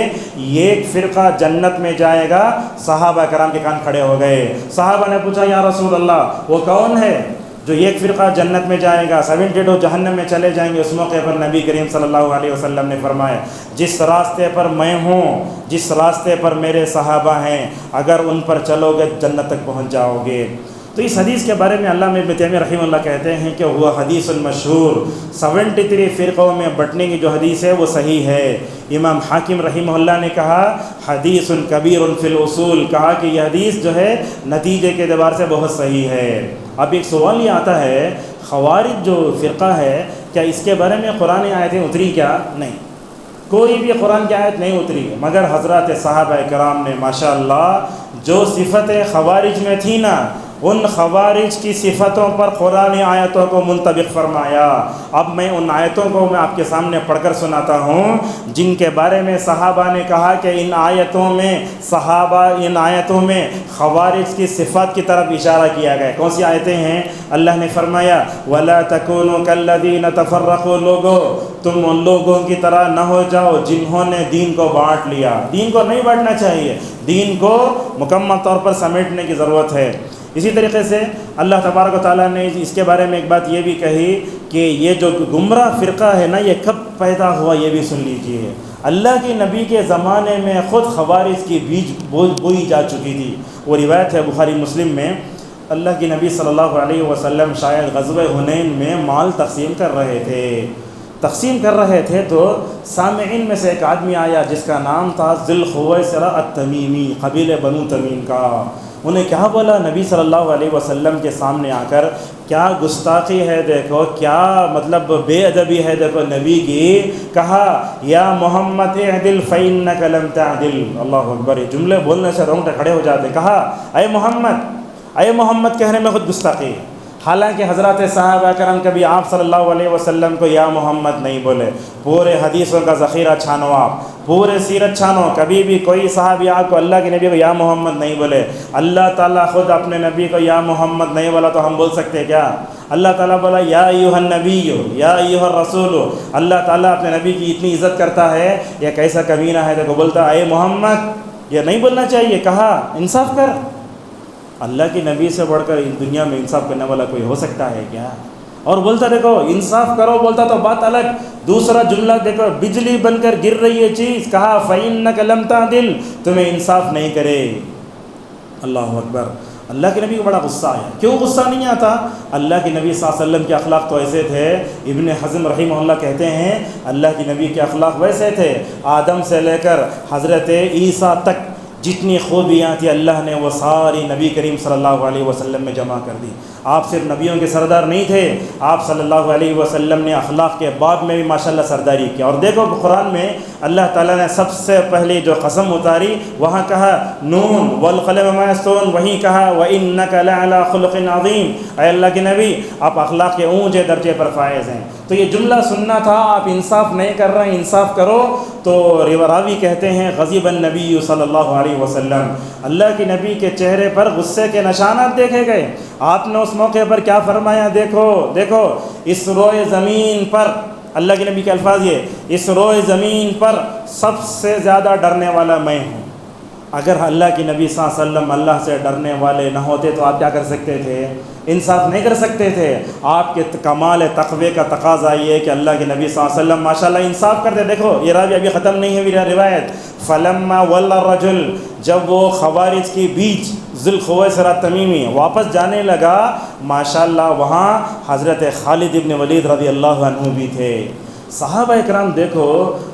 S1: ایک فرقہ جنت میں جائے گا۔ صحابہ کرام کے کان کھڑے ہو گئے، صحابہ نے پوچھا یا رسول اللہ وہ کون ہے جو ایک فرقہ جنت میں جائے گا، 72 جہنم میں چلے جائیں گے؟ اس موقع پر نبی کریم صلی اللہ علیہ وسلم نے فرمایا جس راستے پر میں ہوں، جس راستے پر میرے صحابہ ہیں، اگر ان پر چلو گے جنت تک پہنچ جاؤ گے۔ تو اس حدیث کے بارے میں علامہ ابن تیمیہ رحمہ اللہ کہتے ہیں کہ وہ حدیث مشہور، 73 فرقوں میں بٹنے کی جو حدیث ہے وہ صحیح ہے۔ امام حاکم رحمہ اللہ نے کہا حدیث کبیر فی الاصول، کہا کہ یہ حدیث جو ہے نتیجے کے اعتبار سے بہت صحیح ہے۔ اب ایک سوال یہ آتا ہے، خوارج جو فرقہ ہے کیا اس کے بارے میں قرآن آیتیں اتری کیا؟ نہیں، کوئی بھی قرآن کی آیت نہیں اتری، مگر حضرات صحابہ کرام نے ماشاءاللہ جو صفتیں خوارج میں تھی نا، ان خوارج کی صفتوں پر قرآن آیتوں کو منطبق فرمایا۔ اب میں ان آیتوں کو میں آپ کے سامنے پڑھ کر سناتا ہوں جن کے بارے میں صحابہ نے کہا کہ ان آیتوں میں خوارج کی صفات کی طرف اشارہ کیا گیا۔ کون سی آیتیں ہیں؟ اللہ نے فرمایا وَلَا تَكُونُوا كَالَّذِينَ تَفَرَّقُوا، لوگوں تم ان لوگوں کی طرح نہ ہو جاؤ جنہوں نے دین کو بانٹ لیا۔ دین کو نہیں بانٹنا چاہیے، دین کو مکمل طور پر سمیٹنے کی ضرورت ہے۔ اسی طریقے سے اللہ تبارک و تعالیٰ نے اس کے بارے میں ایک بات یہ بھی کہی کہ یہ جو گمراہ فرقہ ہے نا، یہ کب پیدا ہوا یہ بھی سن لیجئے۔ اللہ کے نبی کے زمانے میں خود خوارج کی بیج بوئی جا چکی تھی۔ وہ روایت ہے بخاری مسلم میں، اللہ کے نبی صلی اللہ علیہ وسلم شاید غزوہ حنین میں مال تقسیم کر رہے تھے تو سامعین میں سے ایک آدمی آیا جس کا نام تھا ذی الخویصرہ التمیمی، قبیلہ بنو تمیم کا۔ انہیں کیا بولا نبی صلی اللہ علیہ وسلم کے سامنے آ کر، کیا گستاخی ہے دیکھو، کیا مطلب بے ادبی ہے دیکھو نبی کی۔ کہا یا محمد اعدل فإنک لم تعدل۔ اللہ اکبر، یہ جملے بولنے سے رونگٹے کھڑے ہو جاتے۔ کہا اے محمد کہنے میں خود گستاخی ہے، حالانکہ حضرات صحابہ کرام کبھی آپ صلی اللہ علیہ وسلم کو یا محمد نہیں بولے۔ پورے حدیثوں کا ذخیرہ چھانو، آپ پورے سیرت چھانو، کبھی بھی کوئی صحابی آپ کو اللہ کے نبی کو یا محمد نہیں بولے۔ اللہ تعالیٰ خود اپنے نبی کو یا محمد نہیں بولا تو ہم بول سکتے کیا؟ اللہ تعالیٰ بولا یا ایھا النبی یا ایھا الرسول۔ اللہ تعالیٰ اپنے نبی کی اتنی عزت کرتا ہے، یہ کیسا کمینہ ہے دیکھو، بولتا اے محمد، یہ نہیں بولنا چاہیے۔ کہا انصاف کر، اللہ کے نبی سے بڑھ کر اس دنیا میں انصاف کرنے والا کوئی ہو سکتا ہے کیا؟ اور بولتا دیکھو انصاف کرو، بولتا تو بات الگ۔ دوسرا جملہ دیکھو، بجلی بن کر گر رہی ہے چیز، کہا فإنک لم تعدل، تمہیں انصاف نہیں کرے۔ اللہ اکبر، اللہ کے نبی کو بڑا غصہ آیا۔ کیوں غصہ نہیں آتا؟ اللہ کے نبی صلی اللہ علیہ وسلم کے اخلاق تو ایسے تھے، ابن حزم رحمہ اللہ کہتے ہیں اللہ کے نبی کے اخلاق ویسے تھے، آدم سے لے کر حضرت عیسیٰ تک جتنی خوبیاں تھیں اللہ نے وہ ساری نبی کریم صلی اللہ علیہ وسلم میں جمع کر دی۔ آپ صرف نبیوں کے سردار نہیں تھے، آپ صلی اللہ علیہ وسلم نے اخلاق کے باب میں بھی ماشاءاللہ سرداری کی۔ اور دیکھو قرآن میں اللہ تعالیٰ نے سب سے پہلے جو قسم اتاری، وہاں کہا نون والقلم وما یسطرون، وہیں کہا وَإِنَّكَ لَعَلَىٰ خُلُقٍ عَظِيمٍ، اے اللہ کے نبی آپ اخلاق کے اونچے درجے پر فائز ہیں۔ تو یہ جملہ سننا تھا، آپ انصاف نہیں کر رہے ہیں، انصاف کرو۔ تو راوی کہتے ہیں غضب النبی صلی اللہ علیہ وسلم، اللہ کے نبی کے چہرے پر غصے کے نشانات دیکھے گئے۔ آپ نے اس موقع پر کیا فرمایا؟ دیکھو اس روئے زمین پر، اللہ کے نبی کے الفاظ یہ، اس روئے زمین پر سب سے زیادہ ڈرنے والا میں ہوں۔ اگر اللہ کے نبی صلی اللہ علیہ وسلم اللہ سے ڈرنے والے نہ ہوتے تو آپ کیا کر سکتے تھے؟ انصاف نہیں کر سکتے تھے. آپ کے کمال تقوی کا تقاضا یہ ہے کہ اللہ کے نبی صلی اللہ علیہ وسلم ماشاء اللہ انصاف کرتے. دیکھو یہ راوی ابھی ختم نہیں ہے روایت. فلما ولى الرجل، جب وہ خوارج کی بیچ ذو الخویصرۃ تمیمی واپس جانے لگا، ماشاء اللہ وہاں حضرت خالد ابن ولید رضی اللہ عنہ بھی تھے. صحابہ اکرام دیکھو،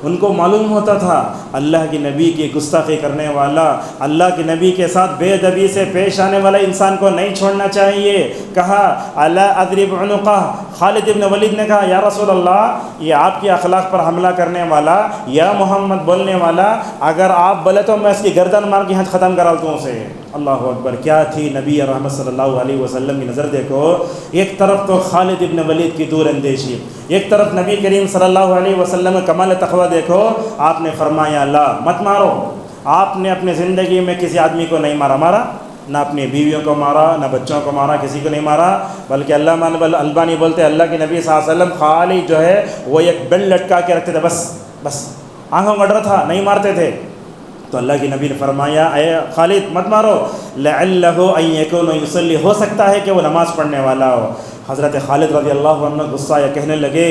S1: ان کو معلوم ہوتا تھا اللہ کے نبی کی گستاخی کرنے والا، اللہ کے نبی کے ساتھ بے ادبی سے پیش آنے والا انسان کو نہیں چھوڑنا چاہیے. کہا الا اضرب عنقہ، خالد ابن ولید نے کہا یا رسول اللہ، یہ آپ کی اخلاق پر حملہ کرنے والا، یا محمد بولنے والا، اگر آپ بولے تو میں اس کی گردن مار کے یہاں ختم کرا دوں اسے. اللہ اکبر، کیا تھی نبی رحمت صلی اللہ علیہ وسلم کی نظر. دیکھو ایک طرف تو خالد ابن ولید کی دور اندیشی، ایک طرف نبی کریم صلی اللہ علیہ وسلم کا کمال تقوی. دیکھو آپ نے فرمایا لا مت مارو. آپ نے اپنی زندگی میں کسی آدمی کو نہیں مارا، نہ اپنی بیویوں کو مارا، نہ بچوں کو مارا، کسی کو نہیں مارا. بلکہ اللہ البانی بولتے اللہ کے نبی صلی اللہ علیہ وسلم خالی جو ہے وہ ایک بیل لٹکا کے رکھتے تھے، بس آنکھوں کا ڈر تھا، نہیں مارتے تھے. تو اللہ کے نبی نے فرمایا اے خالد مت مارو، لعلہ ان یکون یصلی، ہو سکتا ہے کہ وہ نماز پڑھنے والا ہو. حضرت خالد رضی اللہ عنہ غصہ یا کہنے لگے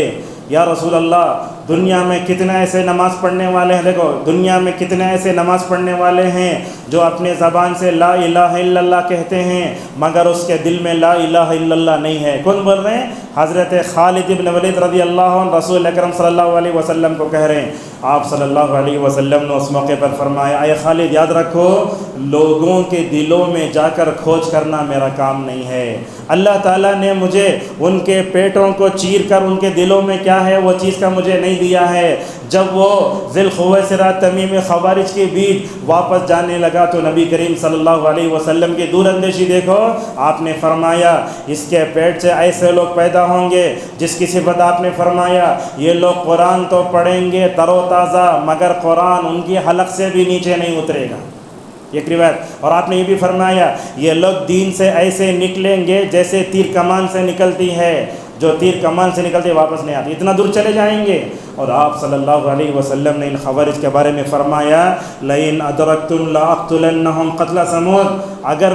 S1: یا رسول اللہ، دنیا میں کتنے ایسے نماز پڑھنے والے ہیں، دیکھو دنیا میں کتنے ایسے نماز پڑھنے والے ہیں جو اپنے زبان سے لا الہ الا اللہ کہتے ہیں مگر اس کے دل میں لا الہ الا اللہ نہیں ہے. کون بول رہے ہیں؟ حضرت خالد ابن ولید رضی اللہ عنہ رسول اکرم صلی اللہ علیہ وسلم کو کہہ رہے ہیں. آپ صلی اللہ علیہ وسلم نے اس موقع پر فرمایا اے خالد یاد رکھو، لوگوں کے دلوں میں جا کر کھوج کرنا میرا کام نہیں ہے. اللہ تعالیٰ نے مجھے ان کے پیٹوں کو چیر کر ان کے دلوں میں کیا ہے وہ چیز کا مجھے نہیں دیا ہے. جب وہ ذی الخویصرۃ تمیمی خوارج کے بیچ واپس جانے لگا تو نبی کریم صلی اللہ علیہ وسلم کی دور اندیشی دیکھو. آپ نے فرمایا اس کے پیٹ سے ایسے لوگ پیدا ہوں گے جس کی صفت آپ نے فرمایا یہ لوگ قرآن تو پڑھیں گے تر و تازہ مگر قرآن ان کی حلق سے بھی نیچے نہیں اترے گا. ایک روایت. اور آپ نے یہ بھی فرمایا یہ لوگ دین سے ایسے نکلیں گے جیسے تیر کمان سے نکلتی ہے، جو تیر کمان سے نکلتے واپس نہیں آتی، اتنا دور چلے جائیں گے. اور آپ صلی اللہ علیہ وسلم نے ان خوارج کے بارے میں فرمایا لئن ادرکتم لاقتلنہم قتل ثمود، اگر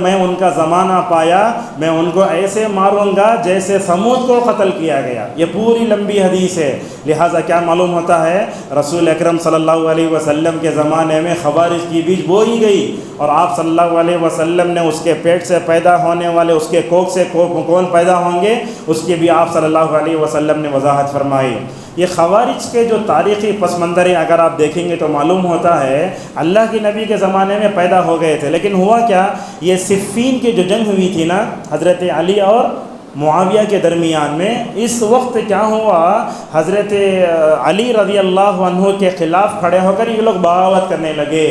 S1: میں ان کا زمانہ پایا میں ان کو ایسے ماروں گا جیسے ثمود کو قتل کیا گیا. یہ پوری لمبی حدیث ہے. لہٰذا کیا معلوم ہوتا ہے رسول اکرم صلی اللہ علیہ وسلم کے زمانے میں خوارج کی بیج بوئی گئی اور آپ صلی اللہ علیہ وسلم نے اس کے پیٹ سے پیدا ہونے والے اس کے کوکھ سے کون پیدا ہوں گے اس کی بھی آپ صلی اللہ علیہ وسلم نے وضاحت فرمائی. یہ خوارج کے جو تاریخی پس منظر اگر آپ دیکھیں گے تو معلوم ہوتا ہے اللہ کے نبی کے زمانے میں پیدا ہو گئے تھے، لیکن ہوا کیا، یہ صفین کی جو جنگ ہوئی تھی نا حضرت علی اور معاویہ کے درمیان میں، اس وقت کیا ہوا، حضرت علی رضی اللہ عنہ کے خلاف کھڑے ہو کر یہ لوگ بغاوت کرنے لگے.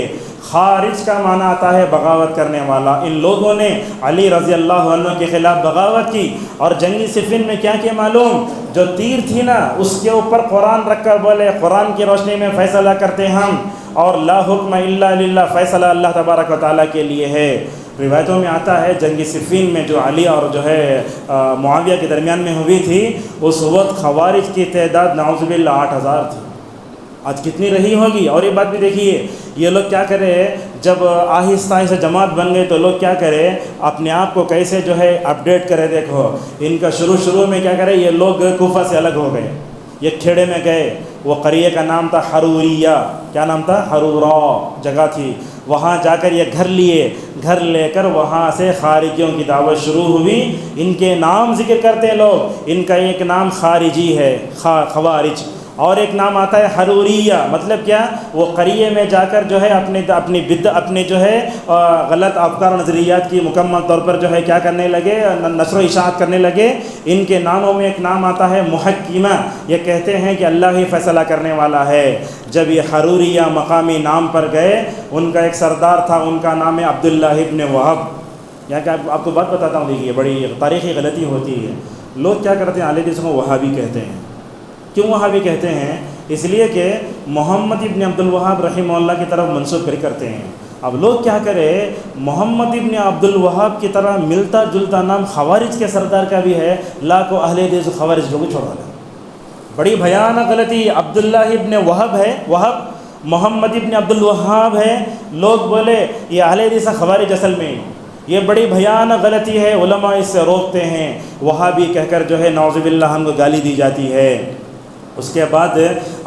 S1: خارج کا معنی آتا ہے بغاوت کرنے والا. ان لوگوں نے علی رضی اللہ عنہ کے خلاف بغاوت کی اور جنگی صفین میں کیا کیا معلوم، جو تیر تھی نا اس کے اوپر قرآن رکھ کر بولے قرآن کی روشنی میں فیصلہ کرتے ہم، اور لا حکم الا للہ، فیصلہ اللہ تبارک و تعالیٰ کے لیے ہے. روایتوں میں آتا ہے جنگ صفین میں جو علی اور جو ہے معاویہ کے درمیان میں ہوئی تھی اس وقت خوارج کی تعداد نعوذ باللہ 8000 تھی. آج کتنی رہی ہوگی. اور یہ بات بھی دیکھیے یہ لوگ کیا کرے، جب آہستہ آہستہ جماعت بن گئے تو لوگ کیا کرے اپنے آپ کو کیسے جو ہے اپڈیٹ کرے. دیکھو ان کا شروع میں کیا کرے، یہ لوگ کوفہ سے الگ ہو گئے، یہ کھیڑے میں گئے. وہ قریے کا نام تھا حروریہ. کیا نام تھا؟ حرورا جگہ تھی. وہاں جا کر یہ گھر لے کر وہاں سے خارجیوں کی دعوت شروع ہوئی. ان کے نام ذکر کرتے ہیں لوگ. ان کا ایک نام خارجی ہے خوارج، اور ایک نام آتا ہے حروریہ. مطلب کیا، وہ قریے میں جا کر جو ہے اپنے جو ہے غلط افکار و نظریات کی مکمل طور پر جو ہے کیا کرنے لگے، نشر و اشاعت کرنے لگے. ان کے ناموں میں ایک نام آتا ہے محکمہ. یہ کہتے ہیں کہ اللہ ہی فیصلہ کرنے والا ہے. جب یہ حروریہ مقامی نام پر گئے، ان کا ایک سردار تھا، ان کا نام ہے عبداللہ ابن وہب. یہاں کہ آپ کو بات بتاتا ہوں، دیکھیے بڑی تاریخی غلطی ہوتی ہے. لوگ کیا کرتے ہیں اہل حدیث کو وہابی کہتے ہیں. کیوں وہابی کہتے ہیں؟ اس لیے کہ محمد ابن عبد الوہاب رحمہ اللہ کی طرف منسوب کرتے ہیں. اب لوگ کیا کرے، محمد ابن عبد الوہاب کی طرح ملتا جلتا نام خوارج کے سردار کا بھی ہے، لاکھوں اہل حدیث خوارج لوگ چھوڑا دیں. بڑی بھیانک غلطی. عبداللہ ابن وہب ہے، محمد ابن عبد الوہاب ہے. لوگ بولے یہ اہل حدیث خوارج اصل میں یہ بڑی بھیانک غلطی ہے، علماء اس سے روکتے ہیں، وہابی کہہ کر جو ہے نعوذ باللہ ہم کو گالی دی جاتی ہے۔ اس کے بعد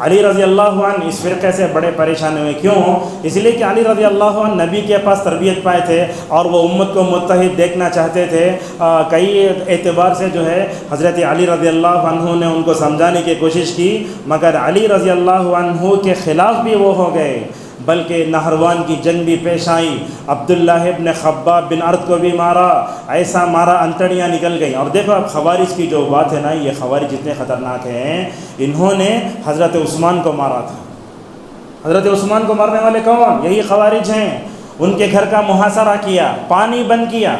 S1: علی رضی اللہ عنہ اس فرقے سے بڑے پریشان ہوئے، کیوں؟ اس لیے کہ علی رضی اللہ عنہ نبی کے پاس تربیت پائے تھے اور وہ امت کو متحد دیکھنا چاہتے تھے۔ کئی اعتبار سے جو ہے حضرت علی رضی اللہ عنہ نے ان کو سمجھانے کی کوشش کی، مگر علی رضی اللہ عنہ کے خلاف بھی وہ ہو گئے، بلکہ نہروان کی جنگ بھی پیش آئی، عبداللہ ابن خباب بن ارد کو بھی مارا، ایسا مارا انتڑیاں نکل گئیں۔ اور دیکھو اب خوارج کی جو بات ہے نا، یہ خوارج جتنے خطرناک ہیں، انہوں نے حضرت عثمان کو مارا تھا۔ حضرت عثمان کو مارنے والے کون؟ یہی خوارج ہیں۔ ان کے گھر کا محاصرہ کیا، پانی بند کیا،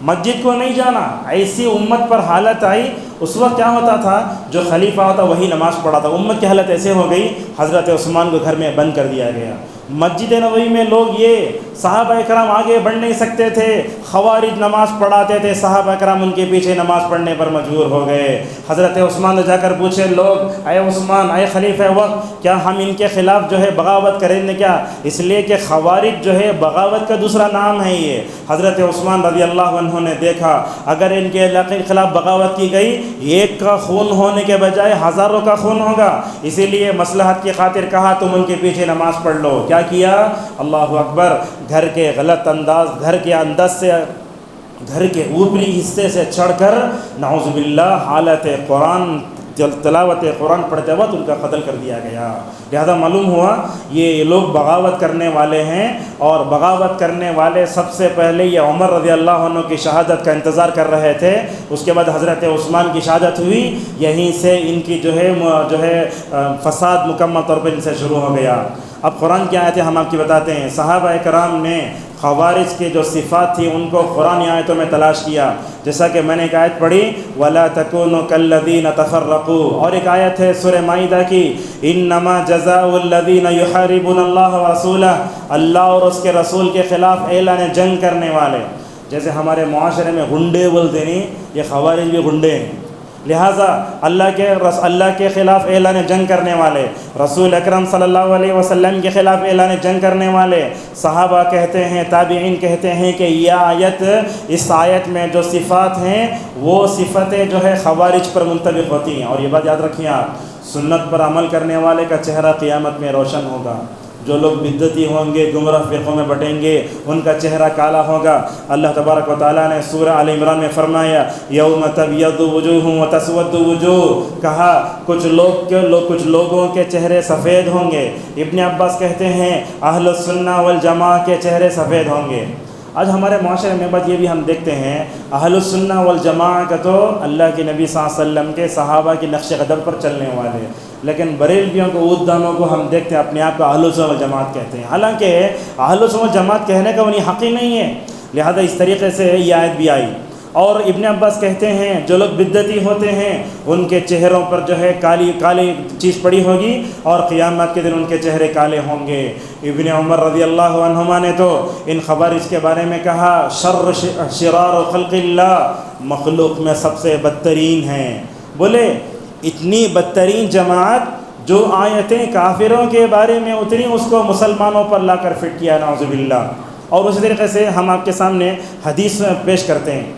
S1: مسجد کو نہیں جانا، ایسی امت پر حالت آئی۔ اس وقت کیا ہوتا تھا، جو خلیفہ ہوتا وہی نماز پڑھا تھا، امت کی حالت ایسے ہو گئی، حضرت عثمان کو گھر میں بند کر دیا گیا۔ مسجد نبوی میں لوگ یہ صحابہ اکرام آگے بڑھ نہیں سکتے تھے، خوارج نماز پڑھاتے تھے، صحابہ اکرام ان کے پیچھے نماز پڑھنے پر مجبور ہو گئے۔ حضرت عثمان نے جا کر پوچھے لوگ، اے عثمان، اے خلیفہ وقت، کیا ہم ان کے خلاف جو ہے بغاوت کریں گے کیا؟ اس لیے کہ خوارج جو ہے بغاوت کا دوسرا نام ہے۔ یہ حضرت عثمان رضی اللہ عنہ نے دیکھا اگر ان کے علاقے کے خلاف بغاوت کی گئی، ایک کا خون ہونے کے بجائے ہزاروں کا خون ہوگا، اسی لیے مصلحت کی خاطر کہا تم ان کے پیچھے نماز پڑھ لو۔ کیا کیا؟ اللہ اکبر، گھر کے غلط انداز، گھر کے انداز سے، گھر کے اوپری حصے سے چڑھ کر نعوذ باللہ حالت قرآن تلاوت قرآن پڑھتے وقت ان کا قتل کر دیا گیا۔ لہذا معلوم ہوا یہ لوگ بغاوت کرنے والے ہیں، اور بغاوت کرنے والے سب سے پہلے یہ عمر رضی اللہ عنہ کی شہادت کا انتظار کر رہے تھے، اس کے بعد حضرت عثمان کی شہادت ہوئی، یہیں سے ان کی جو ہے فساد مکمل طور پر ان سے شروع ہو گیا۔ اب قرآن کی آیتیں ہم آپ کی بتاتے ہیں۔ صحابہ کرام نے خوارج کے جو صفات تھی ان کو قرآن آیتوں میں تلاش کیا، جیسا کہ میں نے ایک آیت پڑھی وَلَا تَكُونُوا كَالَّذِينَ تَفَرَّقُوا، اور ایک آیت ہے سورہ مائدہ کی إِنَّمَا جَزَاءُ الَّذِينَ يُحَارِبُونَ اللَّهَ وَرَسُولَهُ، اللہ اور اس کے رسول کے خلاف اعلان جنگ کرنے والے۔ جیسے ہمارے معاشرے میں غنڈے بولتے نہیں، یہ خوارج بھی غنڈے ہیں۔ لہٰذا اللہ کے خلاف اعلان جنگ کرنے والے، رسول اکرم صلی اللہ علیہ وسلم کے خلاف اعلان جنگ کرنے والے، صحابہ کہتے ہیں، تابعین کہتے ہیں کہ یہ آیت، اس آیت میں جو صفات ہیں وہ صفتیں جو ہے خوارج پر منطبق ہوتی ہیں۔ اور یہ بات یاد رکھیں آپ، سنت پر عمل کرنے والے کا چہرہ قیامت میں روشن ہوگا، جو لوگ بدعتی ہوں گے، گمراہ فرقوں میں بٹیں گے، ان کا چہرہ کالا ہوگا۔ اللہ تبارک و تعالیٰ نے سورہ آل عمران میں فرمایا یوم تبیض وجوہ وتسود وجوہ، کہا کچھ لوگوں کے چہرے سفید ہوں گے۔ ابن عباس کہتے ہیں اہل السنہ والجماعہ کے چہرے سفید ہوں گے۔ آج ہمارے معاشرے میں بات یہ بھی ہم دیکھتے ہیں، اہل السنہ والجماعہ کا تو اللہ کے نبی صلی اللہ علیہ وسلم کے صحابہ کی نقش قدم پر چلنے والے، لیکن بریلویوں کو، عوددانوں کو ہم دیکھتے ہیں اپنے آپ کو اہل السنہ والجماعت کہتے ہیں، حالانکہ اہل السنہ والجماعت کہنے کا انہیں حق ہی نہیں ہے۔ لہذا اس طریقے سے یہ آیت بھی آئی۔ اور ابن عباس کہتے ہیں جو لوگ بدعتی ہوتے ہیں ان کے چہروں پر جو ہے کالی چیز پڑی ہوگی، اور قیامت کے دن ان کے چہرے کالے ہوں گے۔ ابن عمر رضی اللہ عنہما نے تو ان خوارج کے بارے میں کہا شرار خلق اللہ، مخلوق میں سب سے بدترین ہیں۔ بولے اتنی بدترین جماعت جو آیتیں کافروں کے بارے میں اتری، اس کو مسلمانوں پر لا کر فٹ کیا، نعوذ باللہ۔ اور اسی طریقے سے ہم آپ کے سامنے حدیث پیش کرتے ہیں۔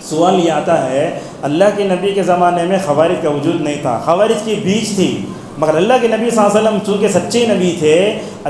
S1: سوال یہ آتا ہے، اللہ کے نبی کے زمانے میں خوارج کا وجود نہیں تھا، خوارج کی بیج تھی، مگر اللہ کے نبی صلی اللہ علیہ وسلم چونکہ سچے نبی تھے،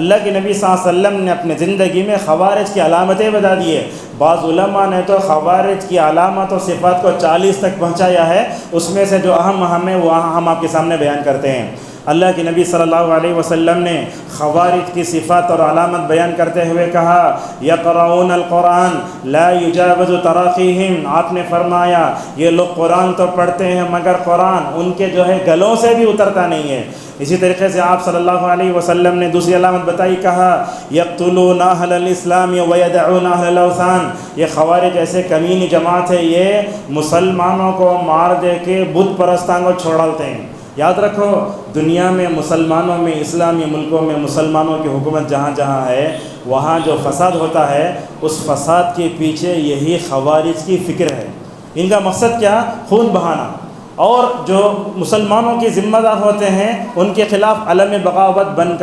S1: اللہ کے نبی صلی اللہ علیہ وسلم نے اپنے زندگی میں خوارج کی علامتیں بتا دیے۔ بعض علماء نے تو خوارج کی علامت و صفات کو 40 تک پہنچایا ہے، اس میں سے جو اہم ہے وہ ہم آپ کے سامنے بیان کرتے ہیں۔ اللہ کے نبی صلی اللہ علیہ وسلم نے خوارج کی صفات اور علامت بیان کرتے ہوئے کہا یقرؤون القرآن لا یجاوز تراقیہم، آپ نے فرمایا یہ لوگ قرآن تو پڑھتے ہیں مگر قرآن ان کے جو ہے گلوں سے بھی اترتا نہیں ہے۔ اسی طریقے سے آپ صلی اللہ علیہ وسلم نے دوسری علامت بتائی، کہا یقتلون اہل الاسلام ویدعون اہل الاوثان، یہ خوارج ایسے کمینی جماعت ہے، یہ مسلمانوں کو مار دے کے بت پرستان کو چھوڑ ڈالتے ہیں۔ یاد رکھو دنیا میں مسلمانوں میں، اسلامی ملکوں میں مسلمانوں کی حکومت جہاں جہاں ہے، وہاں جو فساد ہوتا ہے اس فساد کے پیچھے یہی خوارج کی فکر ہے۔ ان کا مقصد کیا؟ خون بہانا، اور جو مسلمانوں کے ذمہ دار ہوتے ہیں ان کے خلاف علم بغاوت بلند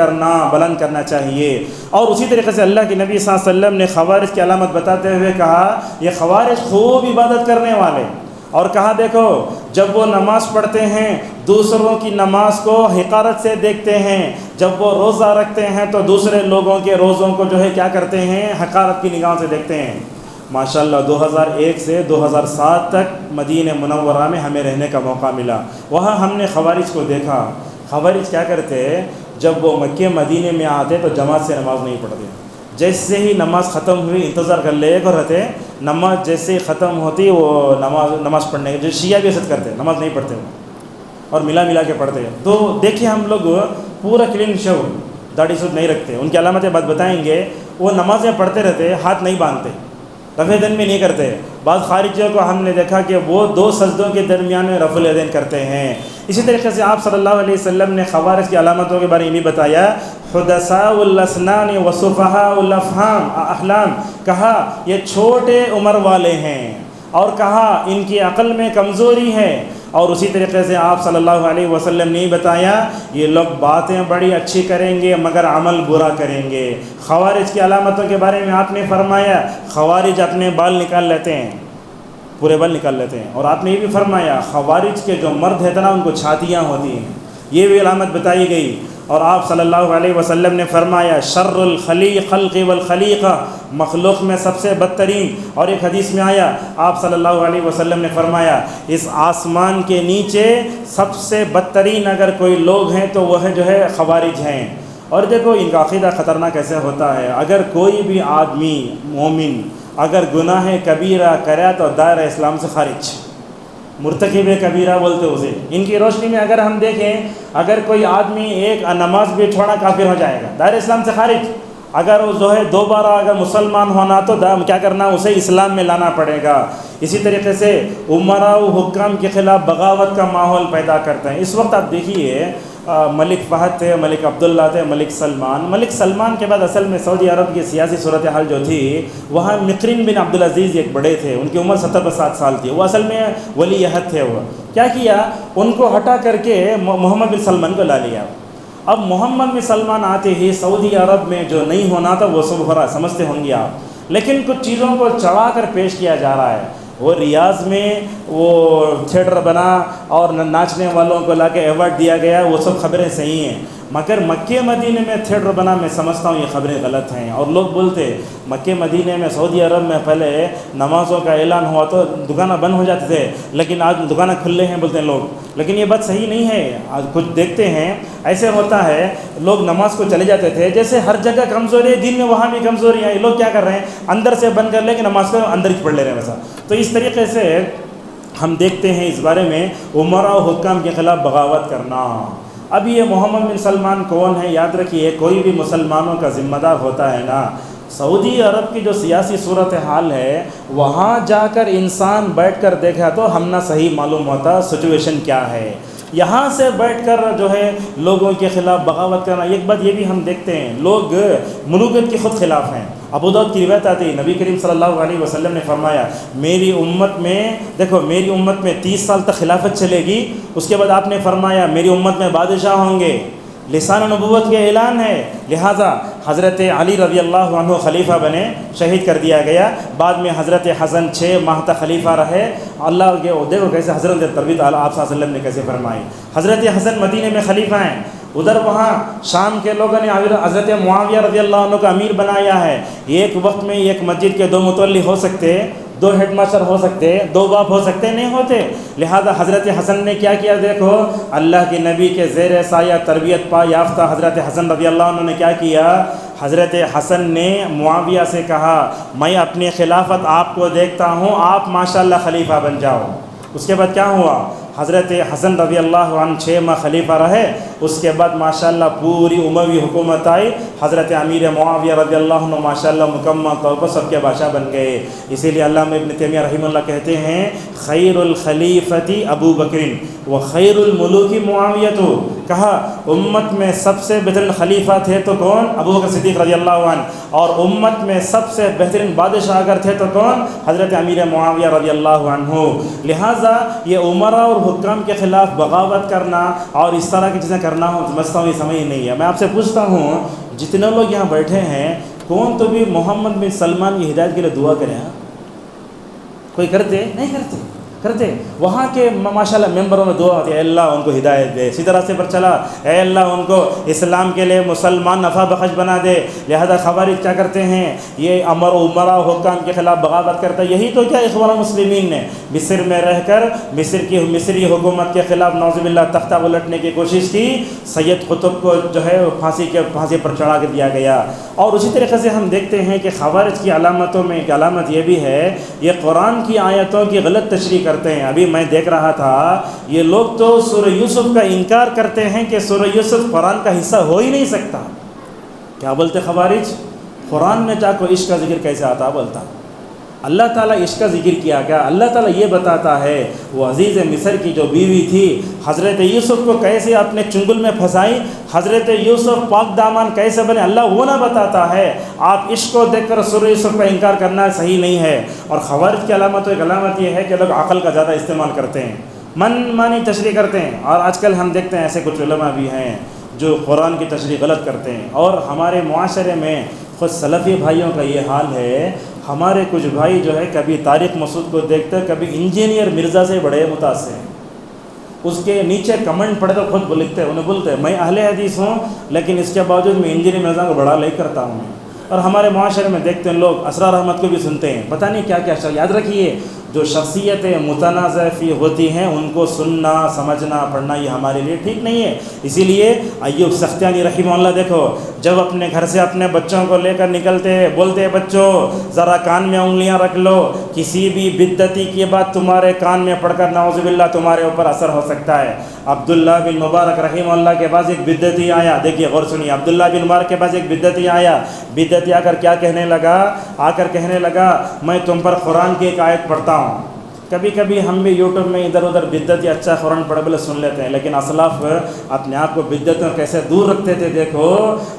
S1: کرنا چاہیے۔ اور اسی طریقے سے اللہ کے نبی صلی اللہ علیہ وسلم نے خوارج کی علامت بتاتے ہوئے کہا یہ خوارج خوب عبادت کرنے والے، اور کہا دیکھو جب وہ نماز پڑھتے ہیں دوسروں کی نماز کو حقارت سے دیکھتے ہیں، جب وہ روزہ رکھتے ہیں تو دوسرے لوگوں کے روزوں کو جو ہے کیا کرتے ہیں، حقارت کی نگاہوں سے دیکھتے ہیں۔ ماشاءاللہ 2001 سے 2007 تک مدینہ منورہ میں ہمیں رہنے کا موقع ملا، وہاں ہم نے خوارج کو دیکھا۔ خوارج کیا کرتے، جب وہ مکہ مدینہ میں آتے تو جماعت سے نماز نہیں پڑھتے، جیسے ہی نماز ختم ہوئی انتظار کر لے کر رہتے، نماز جیسے ہی ختم ہوتی وہ نماز پڑھنے جو شیعہ بھی ایسا کرتے، نماز نہیں پڑھتے اور ملا کے پڑھتے۔ تو دیکھیے ہم لوگ پورا کلین شو، داڑھی سوٹ نہیں رکھتے، ان کی علامتیں بات بتائیں گے، وہ نمازیں پڑھتے رہتے، ہاتھ نہیں باندھتے، رفع دین بھی نہیں کرتے۔ بعض خارجیوں کو ہم نے دیکھا کہ وہ 2 سجدوں کے درمیان میں رفع الیدین کرتے ہیں۔ اسی طریقے سے آپ صلی اللہ علیہ وسلم نے خوارج کی علامتوں کے بارے میں بھی بتایا، حدثاء الاسنان وسفہاء الاحلام، کہا یہ چھوٹے عمر والے ہیں، اور کہا ان کی عقل میں کمزوری ہے۔ اور اسی طریقے سے آپ صلی اللہ علیہ وسلم نے بتایا یہ لوگ باتیں بڑی اچھی کریں گے مگر عمل برا کریں گے۔ خوارج کی علامتوں کے بارے میں آپ نے فرمایا خوارج اپنے بال نکال لیتے ہیں، پورے بال نکال لیتے ہیں، اور آپ نے یہ بھی فرمایا خوارج کے جو مرد ہیں نا ان کو چھاتیاں ہوتی ہیں، یہ بھی علامت بتائی گئی۔ اور آپ صلی اللہ علیہ وسلم نے فرمایا شر الخلق والخلیقہ، مخلوق میں سب سے بدترین۔ اور ایک حدیث میں آیا آپ صلی اللہ علیہ وسلم نے فرمایا اس آسمان کے نیچے سب سے بدترین اگر کوئی لوگ ہیں تو وہ جو ہے خوارج ہیں۔ اور دیکھو ان کا عقیدہ خطرناک کیسے ہوتا ہے، اگر کوئی بھی آدمی مومن اگر گناہ کبیرہ کرے تو دائرہ اسلام سے خارج، مرتکب کبیرہ بولتے اسے۔ ان کی روشنی میں اگر ہم دیکھیں اگر کوئی آدمی ایک نماز بھی چھوڑا کافر ہو جائے گا، دائرہ اسلام سے خارج۔ اگر وہ جو ہے دوبارہ اگر مسلمان ہونا تو کیا کرنا، اسے اسلام میں لانا پڑے گا۔ اسی طریقے سے عمراء و حکام کے خلاف بغاوت کا ماحول پیدا کرتے ہیں۔ اس وقت آپ دیکھیے ملک فہد تھے، ملک عبداللہ تھے، ملک سلمان کے بعد اصل میں سعودی عرب کی سیاسی صورتحال جو تھی وہاں مقرن بن عبدالعزیز ایک بڑے تھے، ان کی عمر 70 سال تھی، وہ اصل میں ولی عہد تھے۔ وہ کیا کیا، ان کو ہٹا کر کے محمد بن سلمان کو لا لیا۔ اب محمد بن سلمان آتے ہی سعودی عرب میں جو نہیں ہونا تھا وہ سب ہو رہا، سمجھتے ہوں گے آپ، لیکن کچھ چیزوں کو چڑھا کر پیش کیا جا رہا ہے۔ وہ ریاض میں وہ تھیٹر بنا اور ناچنے والوں کو لا کے ایوارڈ دیا گیا، وہ سب خبریں صحیح ہیں، مگر مکہ مدینہ میں تھیٹر بنا، میں سمجھتا ہوں یہ خبریں غلط ہیں۔ اور لوگ بولتے مکہ مدینہ میں سعودی عرب میں پہلے نمازوں کا اعلان ہوا تو دکانیں بند ہو جاتے تھے، لیکن آج دکانیں کھلے ہیں بولتے ہیں لوگ، لیکن یہ بات صحیح نہیں ہے۔ آج کچھ دیکھتے ہیں ایسے ہوتا ہے، لوگ نماز کو چلے جاتے تھے، جیسے ہر جگہ کمزوری ہے، دین میں وہاں بھی کمزوری ہے، لوگ کیا کر رہے ہیں اندر سے بند کر لے کہ نماز کو اندر ہی پڑھ لے رہے ہیں ویسا۔ تو اس طریقے سے ہم دیکھتے ہیں اس بارے میں عمراء و حکام کے خلاف بغاوت کرنا۔ اب یہ محمد بن سلمان کون ہے، یاد رکھیے کوئی بھی مسلمانوں کا ذمہ دار ہوتا ہے نا، سعودی عرب کی جو سیاسی صورتحال ہے وہاں جا کر انسان بیٹھ کر دیکھا تو ہم نہ صحیح معلوم ہوتا سچویشن کیا ہے۔ یہاں سے بیٹھ کر جو ہے لوگوں کے خلاف بغاوت کرنا، ایک بات یہ بھی ہم دیکھتے ہیں لوگ ملوکیت کے خود خلاف ہیں۔ ابو داؤد کی روایت آتی ہے، نبی کریم صلی اللہ علیہ وسلم نے فرمایا میری امت میں، دیکھو میری امت میں 30 سال تک خلافت چلے گی، اس کے بعد آپ نے فرمایا میری امت میں بادشاہ ہوں گے، لسان نبوت کے اعلان ہے، لہٰذا حضرت علی رضی اللہ عنہ خلیفہ بنے، شہید کر دیا گیا، بعد میں حضرت حسن 6 ماہ تک خلیفہ رہے۔ اللہ کے دیکھو کیسے حضرت تربیت آپ صلی اللہ علیہ وسلم نے کیسے فرمائی۔ حضرت حسن مدینہ میں خلیفہ ہیں، ادھر وہاں شام کے لوگوں نے حضرت معاویہ رضی اللہ عنہ کا امیر بنایا ہے۔ ایک وقت میں ایک مسجد کے 2 متولی ہو سکتے، 2 ہیڈ ماسٹر ہو سکتے، 2 باپ ہو سکتے، نہیں ہوتے۔ لہذا حضرت حسن نے کیا کیا، دیکھو اللہ کے نبی کے زیر سایہ تربیت پا یافتہ حضرت حسن رضی اللہ عنہ نے کیا کیا، حضرت حسن نے معاویہ سے کہا میں اپنی خلافت آپ کو دیکھتا ہوں، آپ ماشاءاللہ خلیفہ بن جاؤ۔ اس کے بعد کیا ہوا، حضرت حسن رضی اللہ عنہ 6 ماہ خلیفہ رہے، اس کے بعد ماشاءاللہ پوری اموی حکومت آئی، حضرت امیر معاویہ رضی اللہ عنہ ماشاءاللہ مکمل طور پر سب کے بادشاہ بن گئے۔ اسی لیے علامہ ابن تیمیہ رحمہ اللہ کہتے ہیں خیر الخلیفتی ابو بکر و خیر الملوک معاویہ، کہا امت میں سب سے بہترین خلیفہ تھے تو کون؟ ابو بکر صدیق رضی اللہ عنہ، اور امت میں سب سے بہترین بادشاہ اگر تھے تو کون؟ حضرت امیر معاویہ رضی اللہ عنہ۔ لہٰذا یہ عمراء اور حکام کے خلاف بغاوت کرنا اور اس طرح کی چیزیں کرنا سمجھتا ہوں یہ سمجھ نہیں ہے۔ میں آپ سے پوچھتا ہوں جتنے لوگ یہاں بیٹھے ہیں کون تو بھی محمد بن سلمان کی ہدایت کے لیے دعا کریں؟ کوئی کرتے؟ نہیں کرتے۔ وہاں کے ماشاءاللہ ممبروں میں دعا ہوتی ہے، اے اللہ ان کو ہدایت دے، سیدھے راستے پر چلا، اے اللہ ان کو اسلام کے لیے مسلمان نفع بخش بنا دے۔ لہذا خوارج کیا کرتے ہیں؟ یہ عمراء حکام کے خلاف بغاوت کرتا ہے۔ یہی تو کیا اخوان المسلمین نے مصر میں رہ کر مصری حکومت کے خلاف نعوذ باللہ تختہ الٹنے کی کوشش کی، سید قطب کو جو ہے پھانسی پر چڑھا کے دیا گیا۔ اور اسی طریقے سے ہم دیکھتے ہیں کہ خوارج کی علامتوں میں ایک علامت یہ بھی ہے، یہ قرآن کی آیتوں کی غلط تشریح کرتے ہیں۔ ابھی میں دیکھ رہا تھا یہ لوگ تو سورہ یوسف کا انکار کرتے ہیں کہ سورہ یوسف قرآن کا حصہ ہو ہی نہیں سکتا۔ کیا بولتے خوارج؟ قرآن میں جا کو عشق کا ذکر کیسے آتا؟ بولتا اللہ تعالیٰ عشق کا ذکر کیا کیا؟ اللہ تعالیٰ یہ بتاتا ہے وہ عزیز مصر کی جو بیوی تھی حضرت یوسف کو کیسے اپنے چنگل میں پھنسائی، حضرت یوسف پاک دامن کیسے بنے، اللہ وہ نہ بتاتا ہے۔ آپ عشق کو دیکھ کر سورہ یوسف کا انکار کرنا صحیح نہیں ہے۔ اور خوارج کی علامت ایک علامت یہ ہے کہ لوگ عقل کا زیادہ استعمال کرتے ہیں، من مانی تشریح کرتے ہیں۔ اور آج کل ہم دیکھتے ہیں ایسے کچھ علماء بھی ہیں جو قرآن کی تشریح غلط کرتے ہیں۔ اور ہمارے معاشرے میں خود سلفی بھائیوں کا یہ حال ہے، ہمارے کچھ بھائی جو ہے کبھی طارق مسعود کو دیکھتے کبھی انجینئر مرزا سے بڑے متاثر ہیں، اس کے نیچے کمنٹ پڑھے تو خود لکھتے انہیں بولتے میں اہل حدیث ہوں لیکن اس کے باوجود میں انجینئر مرزا کو بڑا لائک کرتا ہوں۔ اور ہمارے معاشرے میں دیکھتے ہیں لوگ اسرار احمد کو بھی سنتے ہیں، پتہ نہیں کیا کیا۔ یاد رکھیے جو شخصیتیں متنازع فی ہوتی ہیں ان کو سننا سمجھنا پڑھنا یہ ہمارے لیے ٹھیک نہیں ہے۔ اسی لیے ایوب سختیانی رحمہ اللہ دیکھو جب اپنے گھر سے اپنے بچوں کو لے کر نکلتے بولتے بچوں ذرا کان میں انگلیاں رکھ لو، کسی بھی بدعتی کی بات تمہارے کان میں پڑھ کر نعوذ باللہ تمہارے اوپر اثر ہو سکتا ہے۔ عبداللہ بن مبارک رحمہ اللہ کے پاس ایک بدعتی آیا، دیکھیے غور سنیے، عبداللہ بن مبارک کے پاس ایک بدعتی آیا، بدعتی آ کر کیا کہنے لگا میں تم پر قرآن کی ایک آیت پڑھتا ہوں۔ کبھی کبھی ہم بھی یوٹیوب میں ادھر ادھر بدعتی اچھا قرآن پڑھ بلے سن لیتے ہیں، لیکن اسلاف اپنے آپ کو بدعتوں کیسے دور رکھتے تھے۔ دیکھو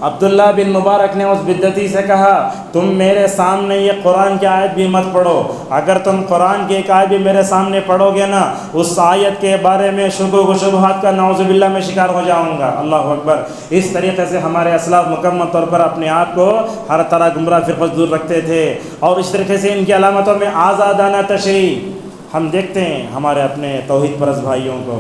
S1: عبداللہ بن مبارک نے اس بدعتی سے کہا تم میرے سامنے یہ قرآن کی آیت بھی مت پڑھو، اگر تم قرآن کی ایک آیت بھی میرے سامنے پڑھو گے نا اس آیت کے بارے میں شکوک و شبہات کا نعوذ باللہ میں شکار ہو جاؤں گا۔ اللہ اکبر۔ اس طریقے سے ہمارے اسلاف مکمل طور پر اپنے آپ کو ہر طرح گمراہ فرقوں سے دور رکھتے تھے۔ اور اس طریقے سے ان کی علامتوں میں آزادانہ تشریح ہم دیکھتے ہیں ہمارے اپنے توحید پرست بھائیوں کو،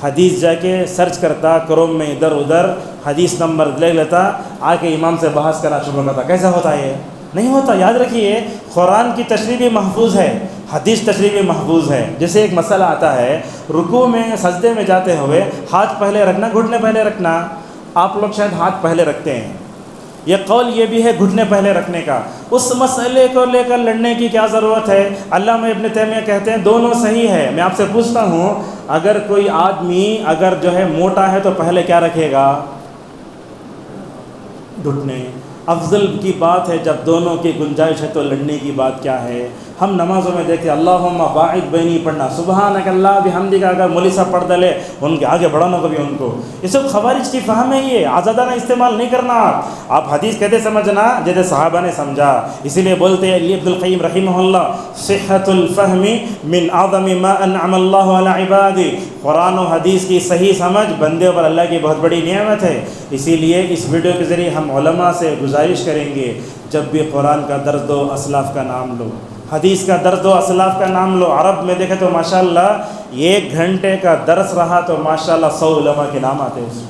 S1: حدیث جا کے سرچ کرتا کروم میں ادھر ادھر حدیث نمبر لے لیتا، آ کے امام سے بحث کرنا شروع کرتا۔ کیسا ہوتا ہے؟ نہیں ہوتا۔ یاد رکھیے قرآن کی تشریح بھی محفوظ ہے، حدیث تشریح بھی محفوظ ہے۔ جیسے ایک مسئلہ آتا ہے رکوع میں سجدے میں جاتے ہوئے ہاتھ پہلے رکھنا گھٹنے پہلے رکھنا، آپ لوگ شاید ہاتھ پہلے رکھتے ہیں، یہ قول یہ بھی ہے گھٹنے پہلے رکھنے کا۔ اس مسئلے کو لے کر لڑنے کی کیا ضرورت ہے؟ علامہ ابن تیمیہ کہتے ہیں دونوں صحیح ہے۔ میں آپ سے پوچھتا ہوں اگر کوئی آدمی اگر جو ہے موٹا ہے تو پہلے کیا رکھے گا؟ گھٹنے۔ افضل کی بات ہے جب دونوں کی گنجائش ہے تو لڑنے کی بات کیا ہے؟ ہم نمازوں میں دیکھتے اللہم باعث بینی پڑھنا، سبحانک اللہ بحمدک، اگر مولوی صاحب پڑھ ڈلے ان کے آگے بڑھانا کبھی ان کو، یہ سب خوارج کی فہم ہے، یہ آزادانہ استعمال نہیں کرنا۔ آپ حدیث کہتے سمجھنا جیسے صحابہ نے سمجھا، اسی لیے بولتے ہیں علی ابن القیم رحمہ اللہ صحت الفہم من اعظم ما انعم اللہ علی عبادہ، قرآن و حدیث کی صحیح سمجھ بندے پر اللہ کی بہت بڑی نعمت ہے۔ اسی لیے اس ویڈیو کے ذریعے ہم علماء سے گزارش کریں گے جب بھی قرآن کا درس دو اسلاف کا نام لو، حدیث کا درس دو اسلاف کا نام لو۔ عرب میں دیکھے تو ماشاءاللہ 1 گھنٹے کا درس رہا تو ماشاءاللہ 100 علماء کے نام آتے ہیں اس میں۔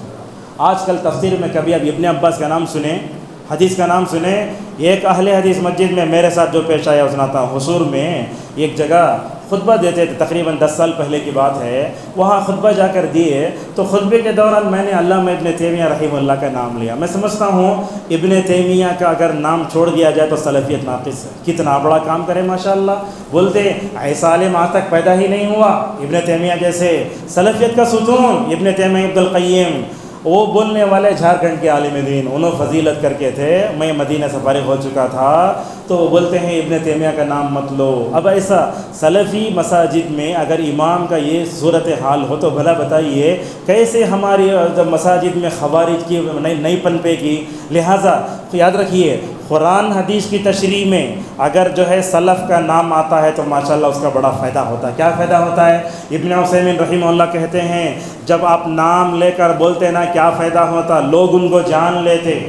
S1: آج کل تفسیر میں کبھی اب ابن عباس کا نام سنیں، حدیث کا نام سنیں، ایک اہل حدیث مسجد میں میرے ساتھ جو پیش آیا سناتا ہوں، حصور میں ایک جگہ خطبہ دیتے تھے، تقریباً 10 سال پہلے کی بات ہے، وہاں خطبہ جا کر دیے تو خطبے کے دوران میں نے علامہ ابن تیمیہ رحمہ اللہ کا نام لیا۔ میں سمجھتا ہوں ابن تیمیہ کا اگر نام چھوڑ دیا جائے تو سلفیت ناقص ہے۔ کتنا بڑا کام کرے ماشاءاللہ، بولتے ایسا عالم آج تک پیدا ہی نہیں ہوا ابن تیمیہ جیسے، سلفیت کا ستون ابن تیمیہ ابن القیم۔ وہ بولنے والے جھارکھنڈ کے عالم دین، انہوں فضیلت کر کے تھے، میں مدینہ سے فارغ ہو چکا تھا، تو وہ بولتے ہیں ابن تیمیہ کا نام مت لو۔ اب ایسا سلفی مساجد میں اگر امام کا یہ صورت حال ہو تو بھلا بتائیے کیسے ہماری مساجد میں خوارج کی نہیں پنپے گی۔ لہٰذا یاد رکھیے قرآن حدیث کی تشریح میں اگر جو ہے سلف کا نام آتا ہے تو ماشاءاللہ اس کا بڑا فائدہ ہوتا ہے۔ کیا فائدہ ہوتا ہے؟ ابن عثیمین رحمہ اللہ کہتے ہیں جب آپ نام لے کر بولتے نا کیا فائدہ ہوتا، لوگ ان کو جان لیتے۔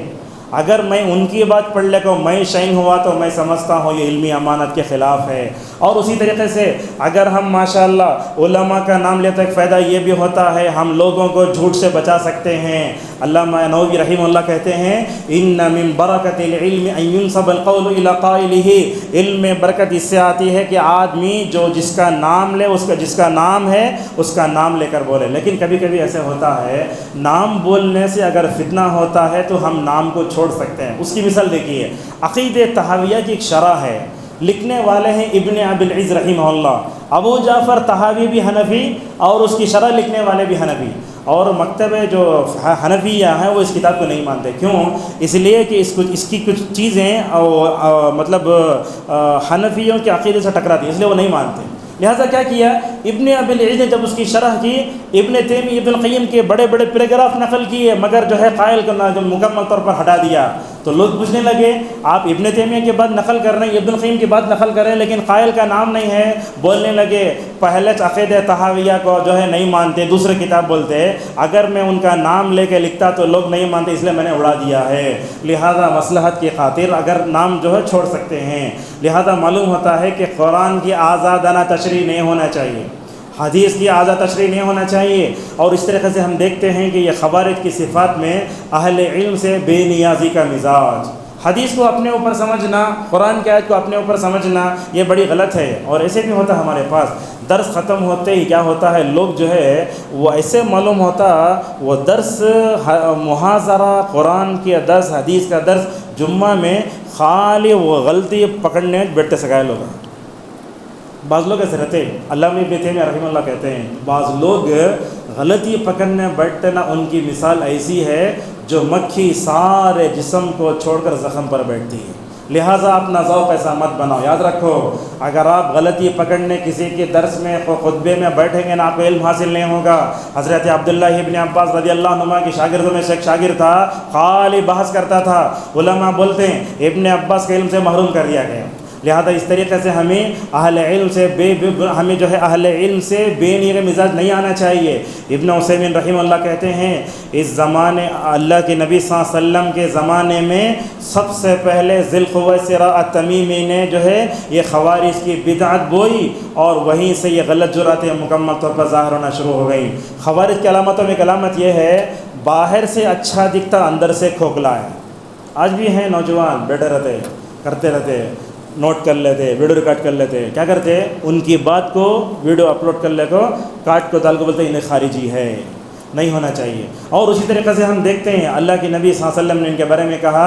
S1: اگر میں ان کی بات پڑھ لے کو میں شین ہوا تو میں سمجھتا ہوں یہ علمی امانت کے خلاف ہے۔ اور اسی طریقے سے اگر ہم ماشاءاللہ علماء کا نام لیتے ایک فائدہ یہ بھی ہوتا ہے ہم لوگوں کو جھوٹ سے بچا سکتے ہیں۔ علامہ نووی رحمہ اللہ کہتے ہیں ان من برکت العلم ان ينسب القول الى قائله، علم میں برکت اس سے آتی ہے کہ آدمی جو جس کا نام لے جس کا نام ہے اس کا نام لے کر بولے۔ لیکن کبھی کبھی ایسے ہوتا ہے نام بولنے سے اگر فتنہ ہوتا ہے تو ہم نام کو چھوڑ سکتے ہیں۔ اس کی مثال دیکھیے، عقیدہ طحاویہ کی ایک شرح ہے، لکھنے والے ہیں ابن ابی العز رحمہ اللہ۔ ابو جعفر طحاوی بھی حنفی اور اس کی شرح لکھنے والے بھی حنفی، اور مکتب جو حنفیہ ہیں وہ اس کتاب کو نہیں مانتے۔ کیوں؟ اس لیے کہ اس کی کچھ چیزیں مطلب حنفیوں کے عقیدے سے ٹکراتی ہیں، اس لیے وہ نہیں مانتے۔ لہٰذا کیا کیا ابن ابی العز نے جب اس کی شرح کی، ابن تیمیہ ابن القیم کے بڑے بڑے پیراگراف نقل کیے مگر جو ہے قائل کو مکمل طور پر ہٹا دیا۔ تو لوگ پوچھنے لگے آپ ابن تیمیہ کی بات نقل کر رہے ہیں، ابن القیم کی بات نقل کر رہے ہیں لیکن قائل کا نام نہیں ہے۔ بولنے لگے پہلے عقیدہ طحاویہ کو جو ہے نہیں مانتے، دوسرے کتاب بولتے اگر میں ان کا نام لے کے لکھتا تو لوگ نہیں مانتے، اس لیے میں نے اڑا دیا ہے۔ لہذا مصلحت کی خاطر اگر نام جو ہے چھوڑ سکتے ہیں۔ لہذا معلوم ہوتا ہے کہ قرآن کی آزادانہ تشریح نہیں ہونا چاہیے، حدیث کی آزاد تشریح نہیں ہونا چاہیے۔ اور اس طریقے سے ہم دیکھتے ہیں کہ یہ خوارج کی صفات میں اہل علم سے بے نیازی کا مزاج، حدیث کو اپنے اوپر سمجھنا، قرآن کی آیت کو اپنے اوپر سمجھنا، یہ بڑی غلط ہے۔ اور ایسے بھی ہوتا ہے ہمارے پاس درس ختم ہوتے ہی کیا ہوتا ہے لوگ جو ہے وہ ایسے معلوم ہوتا وہ درس محاضرہ قرآن کی درس حدیث کا درس جمعہ میں خالی وہ غلطی پکڑنے بیٹھتے سکائے لوگ۔ بعض لوگ ایسے رہتے، علامہ ابن تیمیہ رحمہ اللہ کہتے ہیں بعض لوگ غلطی پکڑنے بیٹھتے نا ان کی مثال ایسی ہے جو مکھی سارے جسم کو چھوڑ کر زخم پر بیٹھتی ہے۔ لہٰذا اپنا ذوق ایسا مت بناؤ۔ یاد رکھو اگر آپ غلطی پکڑنے کسی کے درس میں خطبے میں بیٹھیں گے نا آپ کو علم حاصل نہیں ہوگا۔ حضرت عبداللہ ابن عباس رضی اللہ عنہما کے شاگردوں میں سے ایک شاگرد تھا، خالی بحث کرتا تھا، علماء بولتے ہیں ابن عباس کے علم سے محروم کر دیا گیا۔ لہذا اس طریقے سے ہمیں اہل علم سے ہمیں جو ہے اہل علم سے بے نیاز مزاج نہیں آنا چاہیے۔ ابن عثیمین رحمہ اللہ کہتے ہیں اس زمانے اللہ کے نبی صلی اللہ علیہ وسلم کے زمانے میں سب سے پہلے ذی الخویصرہ التمیمی نے جو ہے یہ خوارج کی بدعت بوئی اور وہیں سے یہ غلط جراتیں مکمل طور پر ظاہر ہونا شروع ہو گئیں۔ خوارج کی علامتوں میں ایک علامت یہ ہے باہر سے اچھا دکھتا اندر سے کھوکھلا ہے۔ آج بھی ہیں نوجوان بیٹھے رہتے کرتے رہتے، نوٹ کر لیتے، ویڈیو ریکارڈ کر لیتے، کیا کرتے ان کی بات کو ویڈیو اپلوڈ کر لے کو کاٹ کو ڈال کو بولتے انہیں خارجی ہے، نہیں ہونا چاہیے۔ اور اسی طریقے سے ہم دیکھتے ہیں اللہ کے نبی صلی اللہ علیہ وسلم نے ان کے بارے میں کہا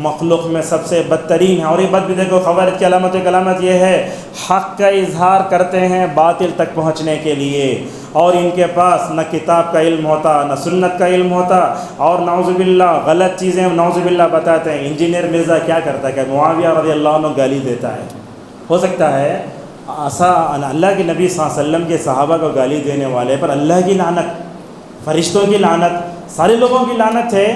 S1: مخلوق میں سب سے بدترین ہے۔ اور یہ بات بھی دیکھو خوارج کی علامت یہ ہے حق کا اظہار کرتے ہیں باطل تک پہنچنے کے لیے، اور ان کے پاس نہ کتاب کا علم ہوتا نہ سنت کا علم ہوتا، اور نعوذ باللہ غلط چیزیں نعوذ باللہ بتاتے ہیں۔ انجینئر مرزا کیا کرتا ہے کہ معاویہ رضی اللہ عنہ گالی دیتا ہے، ہو سکتا ہے اللہ کے نبی صلی اللہ علیہ وسلم کے صحابہ کو گالی دینے والے پر اللہ کی لعنت، فرشتوں کی لعنت، سارے لوگوں کی لعنت ہے۔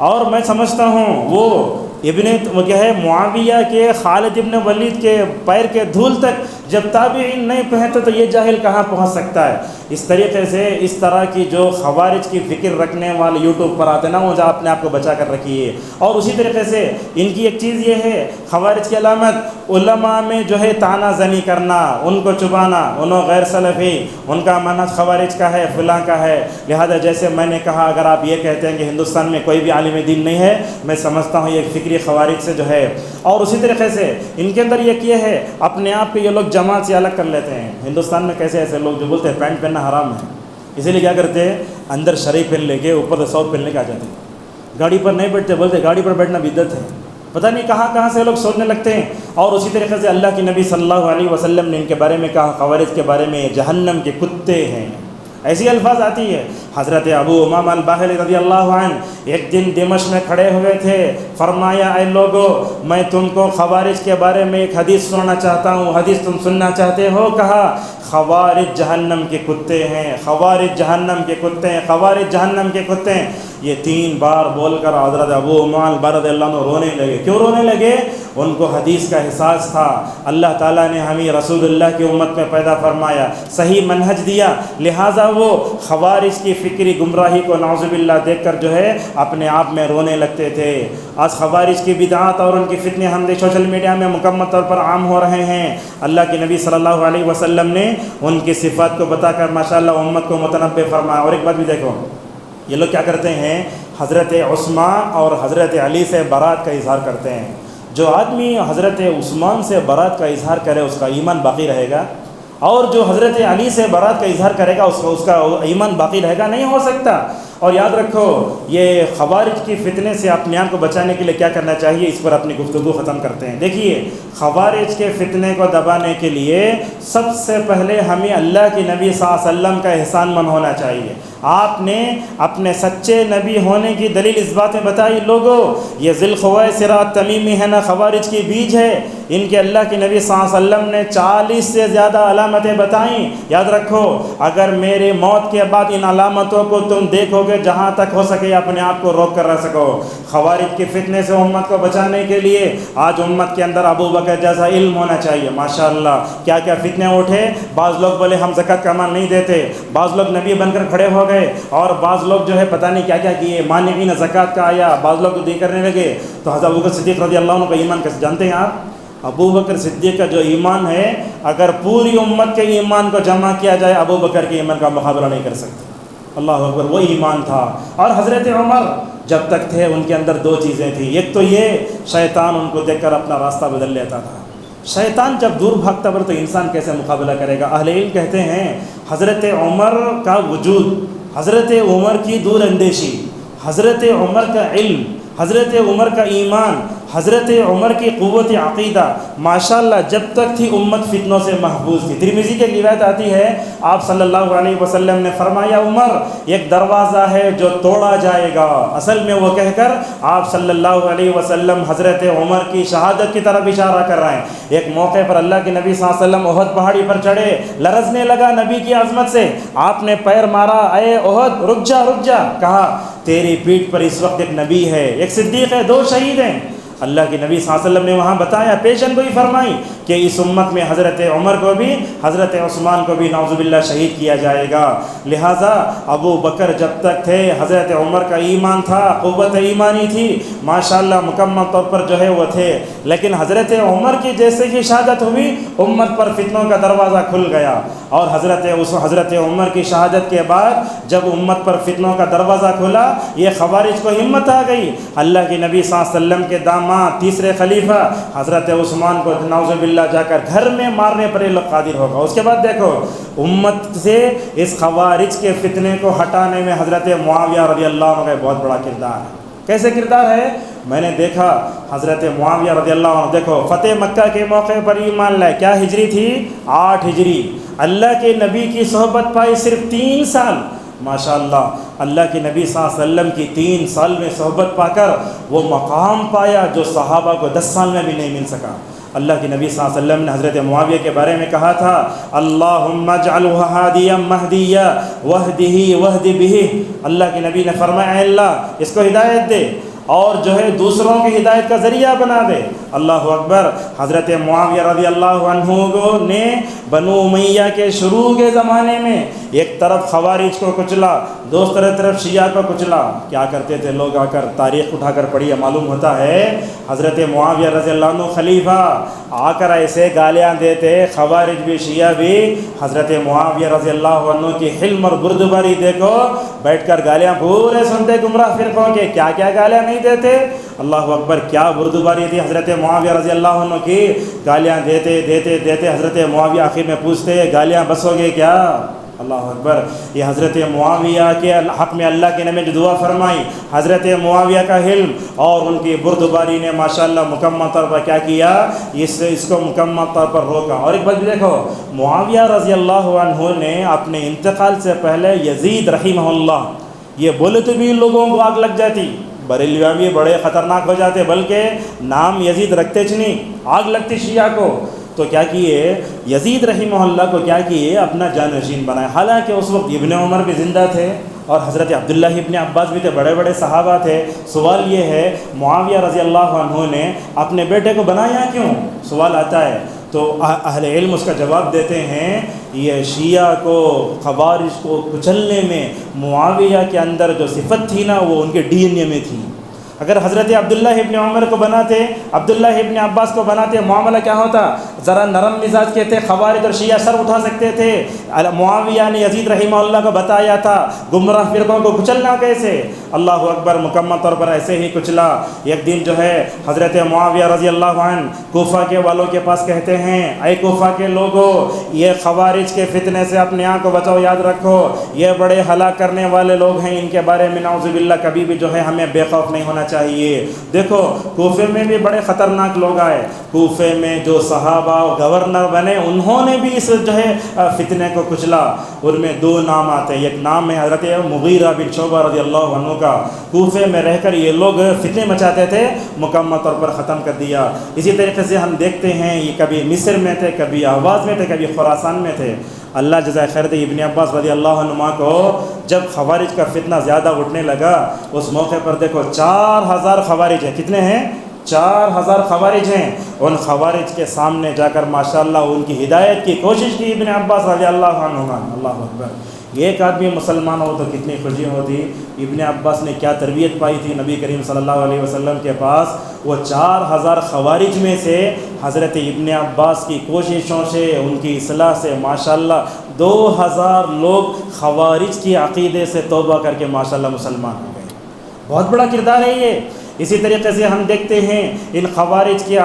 S1: اور میں سمجھتا ہوں وہ کیا ہے معاویہ کے خالد ابن ولید کے پیر کے دھول تک جب تابعین نہیں پہنچتے تو یہ جاہل کہاں پہنچ سکتا ہے۔ اس طریقے سے اس طرح کی جو خوارج کی فکر رکھنے والے یوٹیوب پر آتے ہیں نا وہ اپنے آپ کو بچا کر رکھیے۔ اور اسی طریقے سے ان کی ایک چیز یہ ہے خوارج کی علامت علماء میں جو ہے تانا زنی کرنا، ان کو چبانا، انہوں غیر سلفی، ان کا منہج خوارج کا ہے فلاں کا ہے۔ لہذا جیسے میں نے کہا اگر آپ یہ کہتے ہیں کہ ہندوستان میں کوئی بھی عالم دین نہیں ہے، میں سمجھتا ہوں یہ فکری خوارج سے جو ہے۔ اور اسی طریقے سے ان کے اندر یہ کیا ہے اپنے آپ کو یہ لوگ جماعت سے الگ کر لیتے ہیں۔ ہندوستان میں کیسے ایسے لوگ جو بولتے ہیں پینٹ پہننا حرام ہے، اسی لیے کیا کرتے ہیں اندر شرعی پہن لے کے اوپر سے سوٹ پہننے کے آ جاتے ہیں، گاڑی پر نہیں بیٹھتے، بولتے گاڑی پر بیٹھنا بدعت ہے۔ پتہ نہیں کہاں سے لوگ سوچنے لگتے ہیں۔ اور اسی طریقے سے اللہ کے نبی صلی اللہ علیہ وسلم نے ان کے بارے میں کہا خوارج کے بارے میں جہنم کے کتے ہیں۔ ایسی الفاظ آتی ہے۔ حضرت ابو امامہ الباہلی رضی اللہ عنہ ایک دن دمشق میں کھڑے ہوئے تھے، فرمایا اے لوگو میں تم کو خوارج کے بارے میں ایک حدیث سنانا چاہتا ہوں، حدیث تم سننا چاہتے ہو؟ کہا خوارج جہنم کے کتے ہیں، خوارج جہنم کے کتے ہیں، خوارج جہنم کے کتے ہیں۔ یہ 3 بار بول کر حضرت ابو امامہ الباہلی رضی اللہ عنہ رونے لگے۔ کیوں رونے لگے؟ ان کو حدیث کا احساس تھا، اللہ تعالیٰ نے ہمیں رسول اللہ کی امت میں پیدا فرمایا، صحیح منہج دیا، لہٰذا وہ خوارج کی فکری گمراہی کو نعوذ باللہ دیکھ کر جو ہے اپنے آپ میں رونے لگتے تھے۔ آج خوارج کی بدعات اور ان کی فتنے ہم سوشل میڈیا میں مکمل طور پر عام ہو رہے ہیں۔ اللہ کے نبی صلی اللہ علیہ وسلم نے ان کی صفات کو بتا کر ماشاءاللہ امت کو متنبع فرمایا۔ اور ایک بات بھی دیکھو، یہ لوگ کیا کرتے ہیں، حضرت عثمان اور حضرت علی سے برات کا اظہار کرتے ہیں۔ جو آدمی حضرت عثمان سے برات کا اظہار کرے اس کا ایمان باقی رہے گا، اور جو حضرت علی سے برات کا اظہار کرے گا اس کا ایمان باقی رہے گا؟ نہیں ہو سکتا۔ اور یاد رکھو، یہ خوارج کی فتنے سے اپنے آپ کو بچانے کے لیے کیا کرنا چاہیے، اس پر اپنی گفتگو ختم کرتے ہیں۔ دیکھیے، خوارج کے فتنے کو دبانے کے لیے سب سے پہلے ہمیں اللہ کے نبی صلی اللہ علیہ وسلم کا احسان مند ہونا چاہیے۔ آپ نے اپنے سچے نبی ہونے کی دلیل اس بات میں بتائی، لوگوں یہ ذی الخویصرہ تمیمی ہے نا، خوارج کی بیج ہے۔ ان کے اللہ کے نبی صلی اللہ علیہ وسلم نے 40 سے زیادہ علامتیں بتائیں۔ یاد رکھو، اگر میرے موت کے بعد ان علامتوں کو تم دیکھو گے، جہاں تک ہو سکے اپنے آپ کو روک کر رہ سکو۔ خوارج کے فتنے سے امت کو بچانے کے لیے آج امت کے اندر ابو بکر جیسا علم ہونا چاہیے۔ ماشاءاللہ کیا کیا فتنے اٹھے، بعض لوگ بولے ہم زکوٰۃ کا مال نہیں دیتے، بعض لوگ نبی بن کر کھڑے ہو گئے، اور بعض لوگ جو ہے پتہ نہیں کیا کیا کیے، مانعین زکوٰۃ کا آیا، بعض لوگ دے کرنے لگے۔ تو حضرت ابو بکر صدیق رضی اللہ عنہ کا ایمان کیسے جانتے ہیں آپ؟ ابو بکر صدیق کا جو ایمان ہے، اگر پوری امت کے ایمان کو جمع کیا جائے ابو بکر کے ایمان کا مقابلہ نہیں کر سکتے۔ اللہ اکبر، وہ ایمان تھا۔ اور حضرت عمر جب تک تھے ان کے اندر 2 چیزیں تھیں، ایک تو یہ شیطان ان کو دیکھ کر اپنا راستہ بدل لیتا تھا۔ شیطان جب دور بھاگتا پر تو انسان کیسے مقابلہ کرے گا؟ اہل علم کہتے ہیں حضرت عمر کا وجود، حضرت عمر کی دور اندیشی، حضرت عمر کا علم، حضرت عمر کا ایمان، حضرت عمر کی قوت عقیدہ ماشاءاللہ جب تک تھی امت فتنوں سے محفوظ تھی۔ ترمذی کی ایک روایت آتی ہے، آپ صلی اللہ علیہ وسلم نے فرمایا عمر ایک دروازہ ہے جو توڑا جائے گا۔ اصل میں وہ کہہ کر آپ صلی اللہ علیہ وسلم حضرت عمر کی شہادت کی طرف اشارہ کر رہے ہیں۔ ایک موقع پر اللہ کے نبی صلی اللہ علیہ وسلم احد پہاڑی پر چڑھے، لرزنے لگا نبی کی عظمت سے، آپ نے پیر مارا، اے احد رک جا رک جا، کہا تیری پیٹھ پر اس وقت ایک نبی ہے، ایک صدیق ہے، 2 شہید ہیں۔ اللہ کے نبی صلی اللہ علیہ وسلم نے وہاں بتایا، پیشن گوئی فرمائی کہ اس امت میں حضرت عمر کو بھی حضرت عثمان کو بھی نعوذ باللہ شہید کیا جائے گا۔ لہٰذا ابو بکر جب تک تھے حضرت عمر کا ایمان تھا، قوت ایمانی تھی، ماشاءاللہ مکمل طور پر جو ہے وہ تھے۔ لیکن حضرت عمر کی جیسے ہی شہادت ہوئی امت پر فتنوں کا دروازہ کھل گیا، اور حضرت عمر کی شہادت کے بعد جب امت پر فتنوں کا دروازہ کھلا، یہ خوارج کو ہمت آ گئی۔ اللہ کے نبی صلی اللہ علیہ وسلم کے داماد تیسرے خلیفہ حضرت عثمان کو نعوذ باللہ جا کر گھر میں مارنے پر یہ لوگ قادر ہوگا۔ اس کے بعد دیکھو امت سے اس خوارج کے فتنے کو ہٹانے میں حضرت معاویہ رضی اللہ عنہ کا بہت بڑا کردار ہے۔ کیسے کردار ہے؟ میں نے دیکھا حضرت معاویہ رضی اللہ عنہ، دیکھو فتح مکہ کے موقع پر ایمان لائے، کیا ہجری تھی؟ 8 ہجری۔ اللہ کے نبی کی صحبت پائی صرف 3 سال۔ ماشاءاللہ اللہ کے نبی صلی اللہ علیہ وسلم کی 3 سال میں صحبت پا کر وہ مقام پایا جو صحابہ کو 10 سال میں بھی نہیں مل سکا۔ اللہ کے نبی صلی اللہ علیہ وسلم نے حضرت معاویہ کے بارے میں کہا تھا، اللہم اجعلہ ہادیا مہدیا وہدہ وہد بہ۔ اللہ کے نبی نے فرمایا اے اللہ اس کو ہدایت دے اور جو ہے دوسروں کی ہدایت کا ذریعہ بنا دے۔ اللہ اکبر۔ حضرت معاویہ رضی اللہ عنہ نے بنو امیہ کے شروع کے زمانے میں ایک طرف خوارج کو کچلا، دوسری طرف شیعہ کو کچلا۔ کیا کرتے تھے لوگ؟ آ کر تاریخ اٹھا کر پڑھیے، معلوم ہوتا ہے حضرت معاویہ رضی اللہ عنہ خلیفہ آ کر ایسے گالیاں دیتے، خوارج بھی شیعہ بھی۔ حضرت معاویہ رضی اللہ عنہ کی حلم اور بردباری دیکھو، بیٹھ کر گالیاں پورے سنتے گمراہ فرقوں کے، کیا کیا گالیاں نہیں دیتے۔ اللہ اکبر، کیا بردباری تھی حضرت معاویہ رضی اللہ عنہ کی۔ گالیاں دیتے دیتے دیتے حضرت معاویہ آخر میں پوچھتے گالیاں بسو گے کیا؟ اللہ اکبر. یہ حضرت معاویہ کے حق میں اللہ کے نبی نے جو دعا فرمائی، حضرت معاویہ کا حلم اور ان کی بردباری نے ماشاءاللہ مکمل طور پر کیا کیا، اس کو مکمل طور پر روکا. اور ایک بات بھی دیکھو، معاویہ رضی اللہ عنہ نے اپنے انتقال سے پہلے یزید رحمہ اللہ یہ بولے تو بھی لوگوں کو آگ لگ جاتی، بریلویہ بھی بڑے خطرناک ہو جاتے، بلکہ نام یزید رکھتے نہیں، آگ لگتی شیعہ کو. تو کیا کیے یزید رحمہ اللہ کو، کیا کیے اپنا جانشین بنائے. حالانکہ اس وقت ابن عمر بھی زندہ تھے اور حضرت عبداللہ ابن عباس بھی تھے، بڑے بڑے صحابہ تھے. سوال یہ ہے معاویہ رضی اللہ عنہ نے اپنے بیٹے کو بنایا کیوں؟ سوال آتا ہے. تو اہل علم اس کا جواب دیتے ہیں، یہ شیعہ کو، خوارج کو کچلنے میں معاویہ کے اندر جو صفت تھی نا، وہ ان کے ڈی این اے میں تھی. اگر حضرت عبداللہ ابن عمر کو بناتے، عبداللہ ابن عباس کو بناتے، معاملہ کیا ہوتا؟ ذرا نرم مزاج کے تھے، خوارج اور شیعہ سر اٹھا سکتے تھے. معاویہ نے یزید رحمہ اللہ کو بتایا تھا گمراہ فرقوں کو کچلنا کیسے. اللہ اکبر، مکمل طور پر ایسے ہی کچلا. ایک دن جو ہے حضرت معاویہ رضی اللہ عنہ کوفہ کے والوں کے پاس کہتے ہیں، اے کوفہ کے لوگوں، یہ خوارج کے فتنے سے اپنے آپ کو بچاؤ، یاد رکھو یہ بڑے ہلاک کرنے والے لوگ ہیں، ان کے بارے میں نعوذ باللہ کبھی بھی جو ہے ہمیں بے خوف نہیں ہونا چاہیے. دیکھو کوفے میں بھی بڑے خطرناک لوگ آئے، کوفے میں جو صحابہ گورنر بنے انہوں نے بھی اس جو ہے فتنے کو کچلا. ان میں دو نام آتے ہیں، ایک نام ہے حضرت مغیرہ بن شعبہ رضی اللہ عنہ کا. کوفے میں رہ کر یہ لوگ فتنے مچاتے تھے، مکمل طور پر ختم کر دیا. اسی طریقے سے ہم دیکھتے ہیں یہ کبھی مصر میں تھے، کبھی آواز میں تھے، کبھی خراسان میں تھے. اللہ جزائے خیر دے. ابن عباس رضی اللہ عنہ کو جب خوارج کا فتنہ زیادہ اٹھنے لگا، اس موقع پر دیکھو 4000 خوارج ہیں. کتنے ہیں؟ 4000 خوارج ہیں. ان خوارج کے سامنے جا کر ماشاءاللہ ان کی ہدایت کی کوشش کی ابن عباس رضی اللہ عنہ. اللہ اکبر. ایک آدمی مسلمان ہو تو کتنی خوشی ہوتی. ابن عباس نے کیا تربیت پائی تھی نبی کریم صلی اللہ علیہ وسلم کے پاس. وہ 4000 خوارج میں سے حضرت ابن عباس کی کوششوں سے، ان کی اصلاح سے ماشاءاللہ 2000 لوگ خوارج کی عقیدے سے توبہ کر کے ماشاءاللہ مسلمان ہو گئے. بہت بڑا کردار ہے یہ. اسی طریقے سے ہم دیکھتے ہیں ان خوارج کی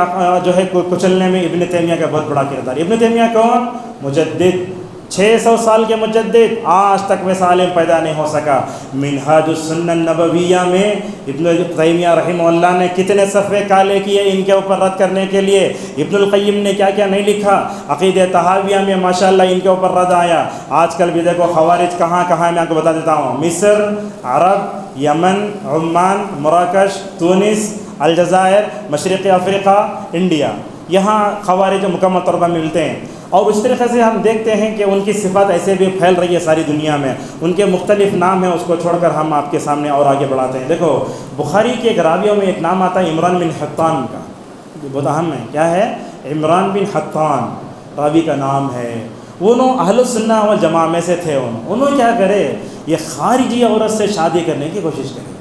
S1: جو ہے کچلنے میں ابن تیمیہ کا بہت بڑا کردار. ابن تیمیہ کون؟ مجدد، 600 سال کے مجدد. آج تک ویسا عالم پیدا نہیں ہو سکا. منہاج السنہ النبویہ میں ابن تیمیہ رحمہ اللہ نے کتنے صفحے کالے کیے ان کے اوپر رد کرنے کے لیے. ابن القیم نے کیا کیا نہیں لکھا. عقیدہ طحاویہ میں ماشاءاللہ ان کے اوپر رد آیا. آج کل بھی دیکھو خوارج کہاں کہاں میں آپ کو بتا دیتا ہوں. مصر، عرب، یمن، عمان، مراکش، تونس، الجزائر، مشرقی افریقہ، انڈیا، یہاں خوارج مکمل طور پر ملتے ہیں. اور اس طریقے سے ہم دیکھتے ہیں کہ ان کی صفات ایسے بھی پھیل رہی ہے ساری دنیا میں. ان کے مختلف نام ہیں، اس کو چھوڑ کر ہم آپ کے سامنے اور آگے بڑھاتے ہیں. دیکھو بخاری کے ایک راویوں میں ایک نام آتا ہے عمران بن حطان کا، بہت اہم ہے. کیا ہے؟ عمران بن حطان راوی کا نام ہے. انہوں اہل السنہ والجماعہ میں سے تھے. انہوں کیا کرے، یہ خارجی عورت سے شادی کرنے کی کوشش کرے.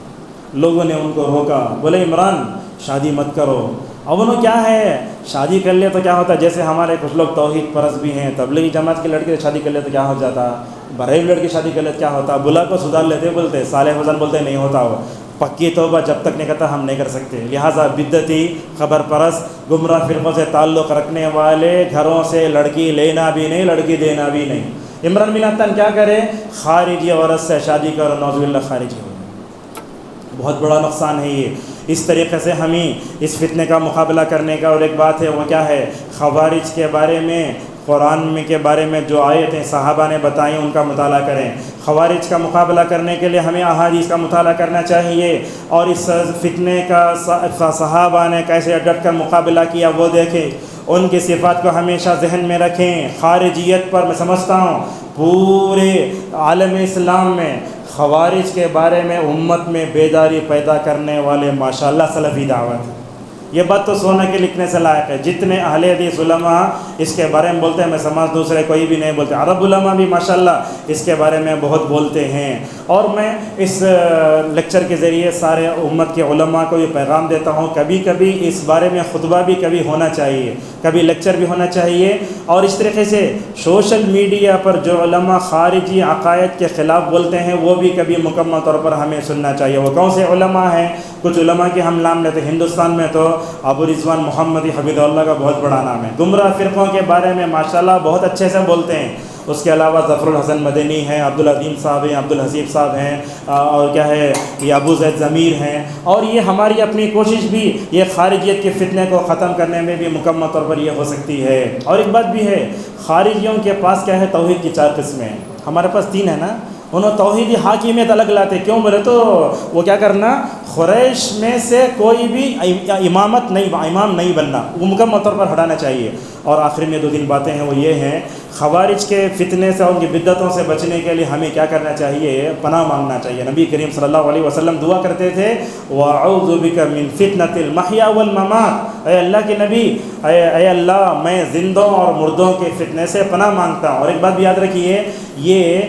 S1: لوگوں نے ان کو روکا، بولے عمران شادی مت کرو. اب انہوں کیا ہے، شادی کر لے تو کیا ہوتا ہے، جیسے ہمارے کچھ لوگ توحید پرست بھی ہیں، تبلیغی جماعت کے لڑکے سے شادی کر لے تو کیا ہو جاتا، بریلوی لڑکی شادی کر لے تو کیا ہوتا، بلا کو سدھار لیتے، بولتے صالح فضل بولتے نہیں ہوتا. وہ پکی توبہ جب تک نہیں کرتا ہم نہیں کر سکتے. لہٰذا بدعتی، خبر پرست، گمراہ فرقوں سے تعلق رکھنے والے گھروں سے لڑکی لینا بھی نہیں، لڑکی دینا بھی نہیں. عمران بن حطان کیا کرے، خارجی عورت سے شادی کرو، نعوذ باللہ خارجی ہو. بہت بڑا نقصان ہے یہ. اس طریقے سے ہمیں اس فتنے کا مقابلہ کرنے کا اور ایک بات ہے وہ کیا ہے، خوارج کے بارے میں قرآن میں کے بارے میں جو آیتیں صحابہ نے بتائیں ان کا مطالعہ کریں. خوارج کا مقابلہ کرنے کے لیے ہمیں احادیث کا مطالعہ کرنا چاہیے، اور اس فتنے کا صحابہ نے کیسے ڈٹ کر مقابلہ کیا وہ دیکھیں. ان کی صفات کو ہمیشہ ذہن میں رکھیں. خارجیت پر میں سمجھتا ہوں پورے عالم اسلام میں خوارج کے بارے میں امت میں بیداری پیدا کرنے والے ماشاءاللہ سلفی دعوت. یہ بات تو سونے کے لکھنے سے لائق ہے. جتنے اہل حدیث علماء اس کے بارے میں بولتے ہیں، میں سمجھ دوسرے کوئی بھی نہیں بولتے. عرب علماء بھی ماشاءاللہ اس کے بارے میں بہت بولتے ہیں. اور میں اس لیکچر کے ذریعے سارے امت کے علماء کو یہ پیغام دیتا ہوں، کبھی کبھی اس بارے میں خطبہ بھی کبھی ہونا چاہیے، کبھی لیکچر بھی ہونا چاہیے. اور اس طریقے سے سوشل میڈیا پر جو علماء خارجی عقائد کے خلاف بولتے ہیں وہ بھی کبھی مکمل طور پر ہمیں سننا چاہیے. وہ کون سے علماء ہیں؟ کچھ علماء کے ہم نام لیتے ہیں. ہندوستان میں تو ابو رضوان محمدی حفظہ اللہ کا بہت بڑا نام ہے. گمراہ فرقوں کے بارے میں ماشاءاللہ بہت اچھے سے بولتے ہیں. اس کے علاوہ ظفر الحسن مدنی ہیں، عبدالعظیم صاحب ہیں، عبدالحسیب صاحب ہیں، اور کیا ہے یہ ابو زید ضمیر ہیں. اور یہ ہماری اپنی کوشش بھی یہ خارجیت کے فتنے کو ختم کرنے میں بھی مکمل طور پر یہ ہو سکتی ہے. اور ایک بات بھی ہے، خارجیوں کے پاس کیا ہے توحید کی 4 قسمیں، ہمارے پاس 3 ہیں نا. انہوں توحیدی حاکمیت الگ لاتے، کیوں بولے تو وہ کیا کرنا، قریش میں سے کوئی بھی امام نہیں بننا، وہ مکمل طور پر ہٹانا چاہیے. اور آخر میں 2-3 باتیں ہیں، وہ یہ ہیں خوارج کے فتنے سے اور ان کی بدعتوں سے بچنے کے لیے ہمیں کیا کرنا چاہیے، پناہ مانگنا چاہیے. نبی کریم صلی اللہ علیہ وسلم دعا کرتے تھے وَأَعُوذُ بِكَ مِن فِتْنَةِ الْمَحْيَا وَالْمَمَاتِ، اے اللہ کے نبی، اے اللہ میں زندوں اور مردوں کے فتنے سے پناہ مانگتا ہوں. اور ایک بات بھی یاد رکھیے، یہ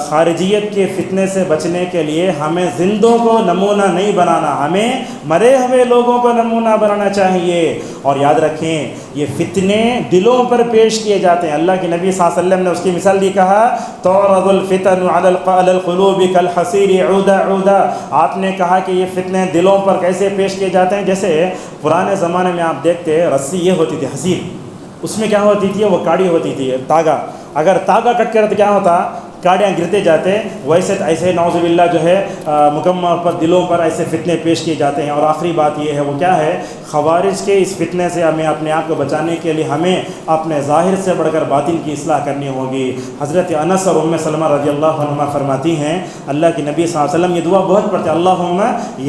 S1: خارجیت کے فتنے سے بچنے کے لیے ہمیں زندوں کو نمونہ نہیں بنانا، ہمیں مرے ہوئے لوگوں کو نمونہ بنانا چاہیے. اور یاد رکھیں یہ فتنے دلوں پر پیش کیے جاتے ہیں. اللہ کے نبی صلی اللہ علیہ وسلم نے اس کی مثال دی، کہا تُعْرَضُ الْفِتَنُ عَلَى الْقُلُوبِ كَالْحَصِيرِ عُودًا عُودًا. آپ نے کہا کہ یہ فتنے دلوں پر کیسے پیش کیے جاتے ہیں، جیسے پرانے زمانے میں آپ دیکھتے رسی یہ ہوتی تھی حصیر، اس میں کیا ہوتی تھی، وہ کاڑی ہوتی تھی تاگا، اگر تاگا کٹ کر تو کیا ہوتا، کاڑیاں گرتے جاتے. ویسے ایسے نعوذ باللہ جو ہے مکمل پر دلوں پر ایسے فتنے پیش کیے جاتے ہیں. اور آخری بات یہ ہے، وہ کیا ہے، خوارج کے اس فتنے سے ہمیں اپنے آپ کو بچانے کے لیے ہمیں اپنے ظاہر سے بڑھ کر باطن کی اصلاح کرنی ہوگی. حضرت انس اور ام سلمہ رضی اللہ عنہما فرماتی ہیں اللہ کے نبی صلی اللہ علیہ وسلم یہ دعا بہت پڑھتے، اللہم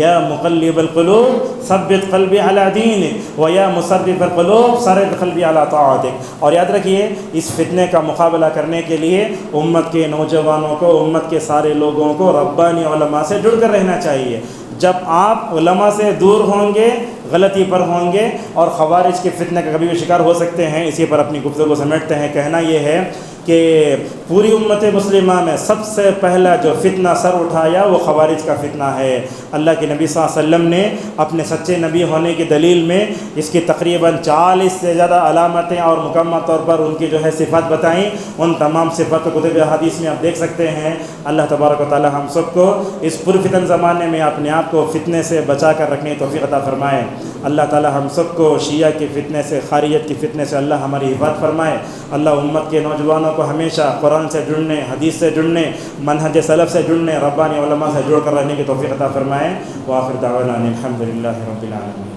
S1: یا مقلب القلوب ثبت قلبی علی دینک و یا مصرف القلوب صرف قلبی علی طاعتک. اور یاد رکھیے اس فتنے کا مقابلہ کرنے کے لیے امت کے نوجوانوں کو، امت کے سارے لوگوں کو ربانی علماء سے جڑ کر رہنا چاہیے. جب آپ علماء سے دور ہوں گے غلطی پر ہوں گے اور خوارج کے فتنے کا کبھی بھی شکار ہو سکتے ہیں. اسی پر اپنی گفتگو سمیٹتے ہیں. کہنا یہ ہے کہ پوری امت مسلمہ میں سب سے پہلا جو فتنہ سر اٹھایا وہ خوارج کا فتنہ ہے. اللہ کے نبی صلی اللہ علیہ وسلم نے اپنے سچے نبی ہونے کی دلیل میں اس کی تقریباً 40 سے زیادہ علامتیں اور مکمل طور پر ان کی جو ہے صفات بتائیں. ان تمام صفات کو کتب حدیث میں آپ دیکھ سکتے ہیں. اللہ تبارک و تعالی ہم سب کو اس پرفتن زمانے میں اپنے آپ کو فتنے سے بچا کر رکھنے کی توفیق عطا فرمائے. اللہ تعالی ہم سب کو شیعہ کے فتنے سے، خاریت کے فتنے سے اللہ ہماری حفاظت فرمائے. اللہ امت کے نوجوانوں کو ہمیشہ قرآن سے جڑنے، حدیث سے جڑنے، منہج سلف سے جڑنے، ربانی علماء سے جڑ کر رہنے کی توفیق عطا فرمائے. وآخر دعوانا الحمد للہ رب العالمین.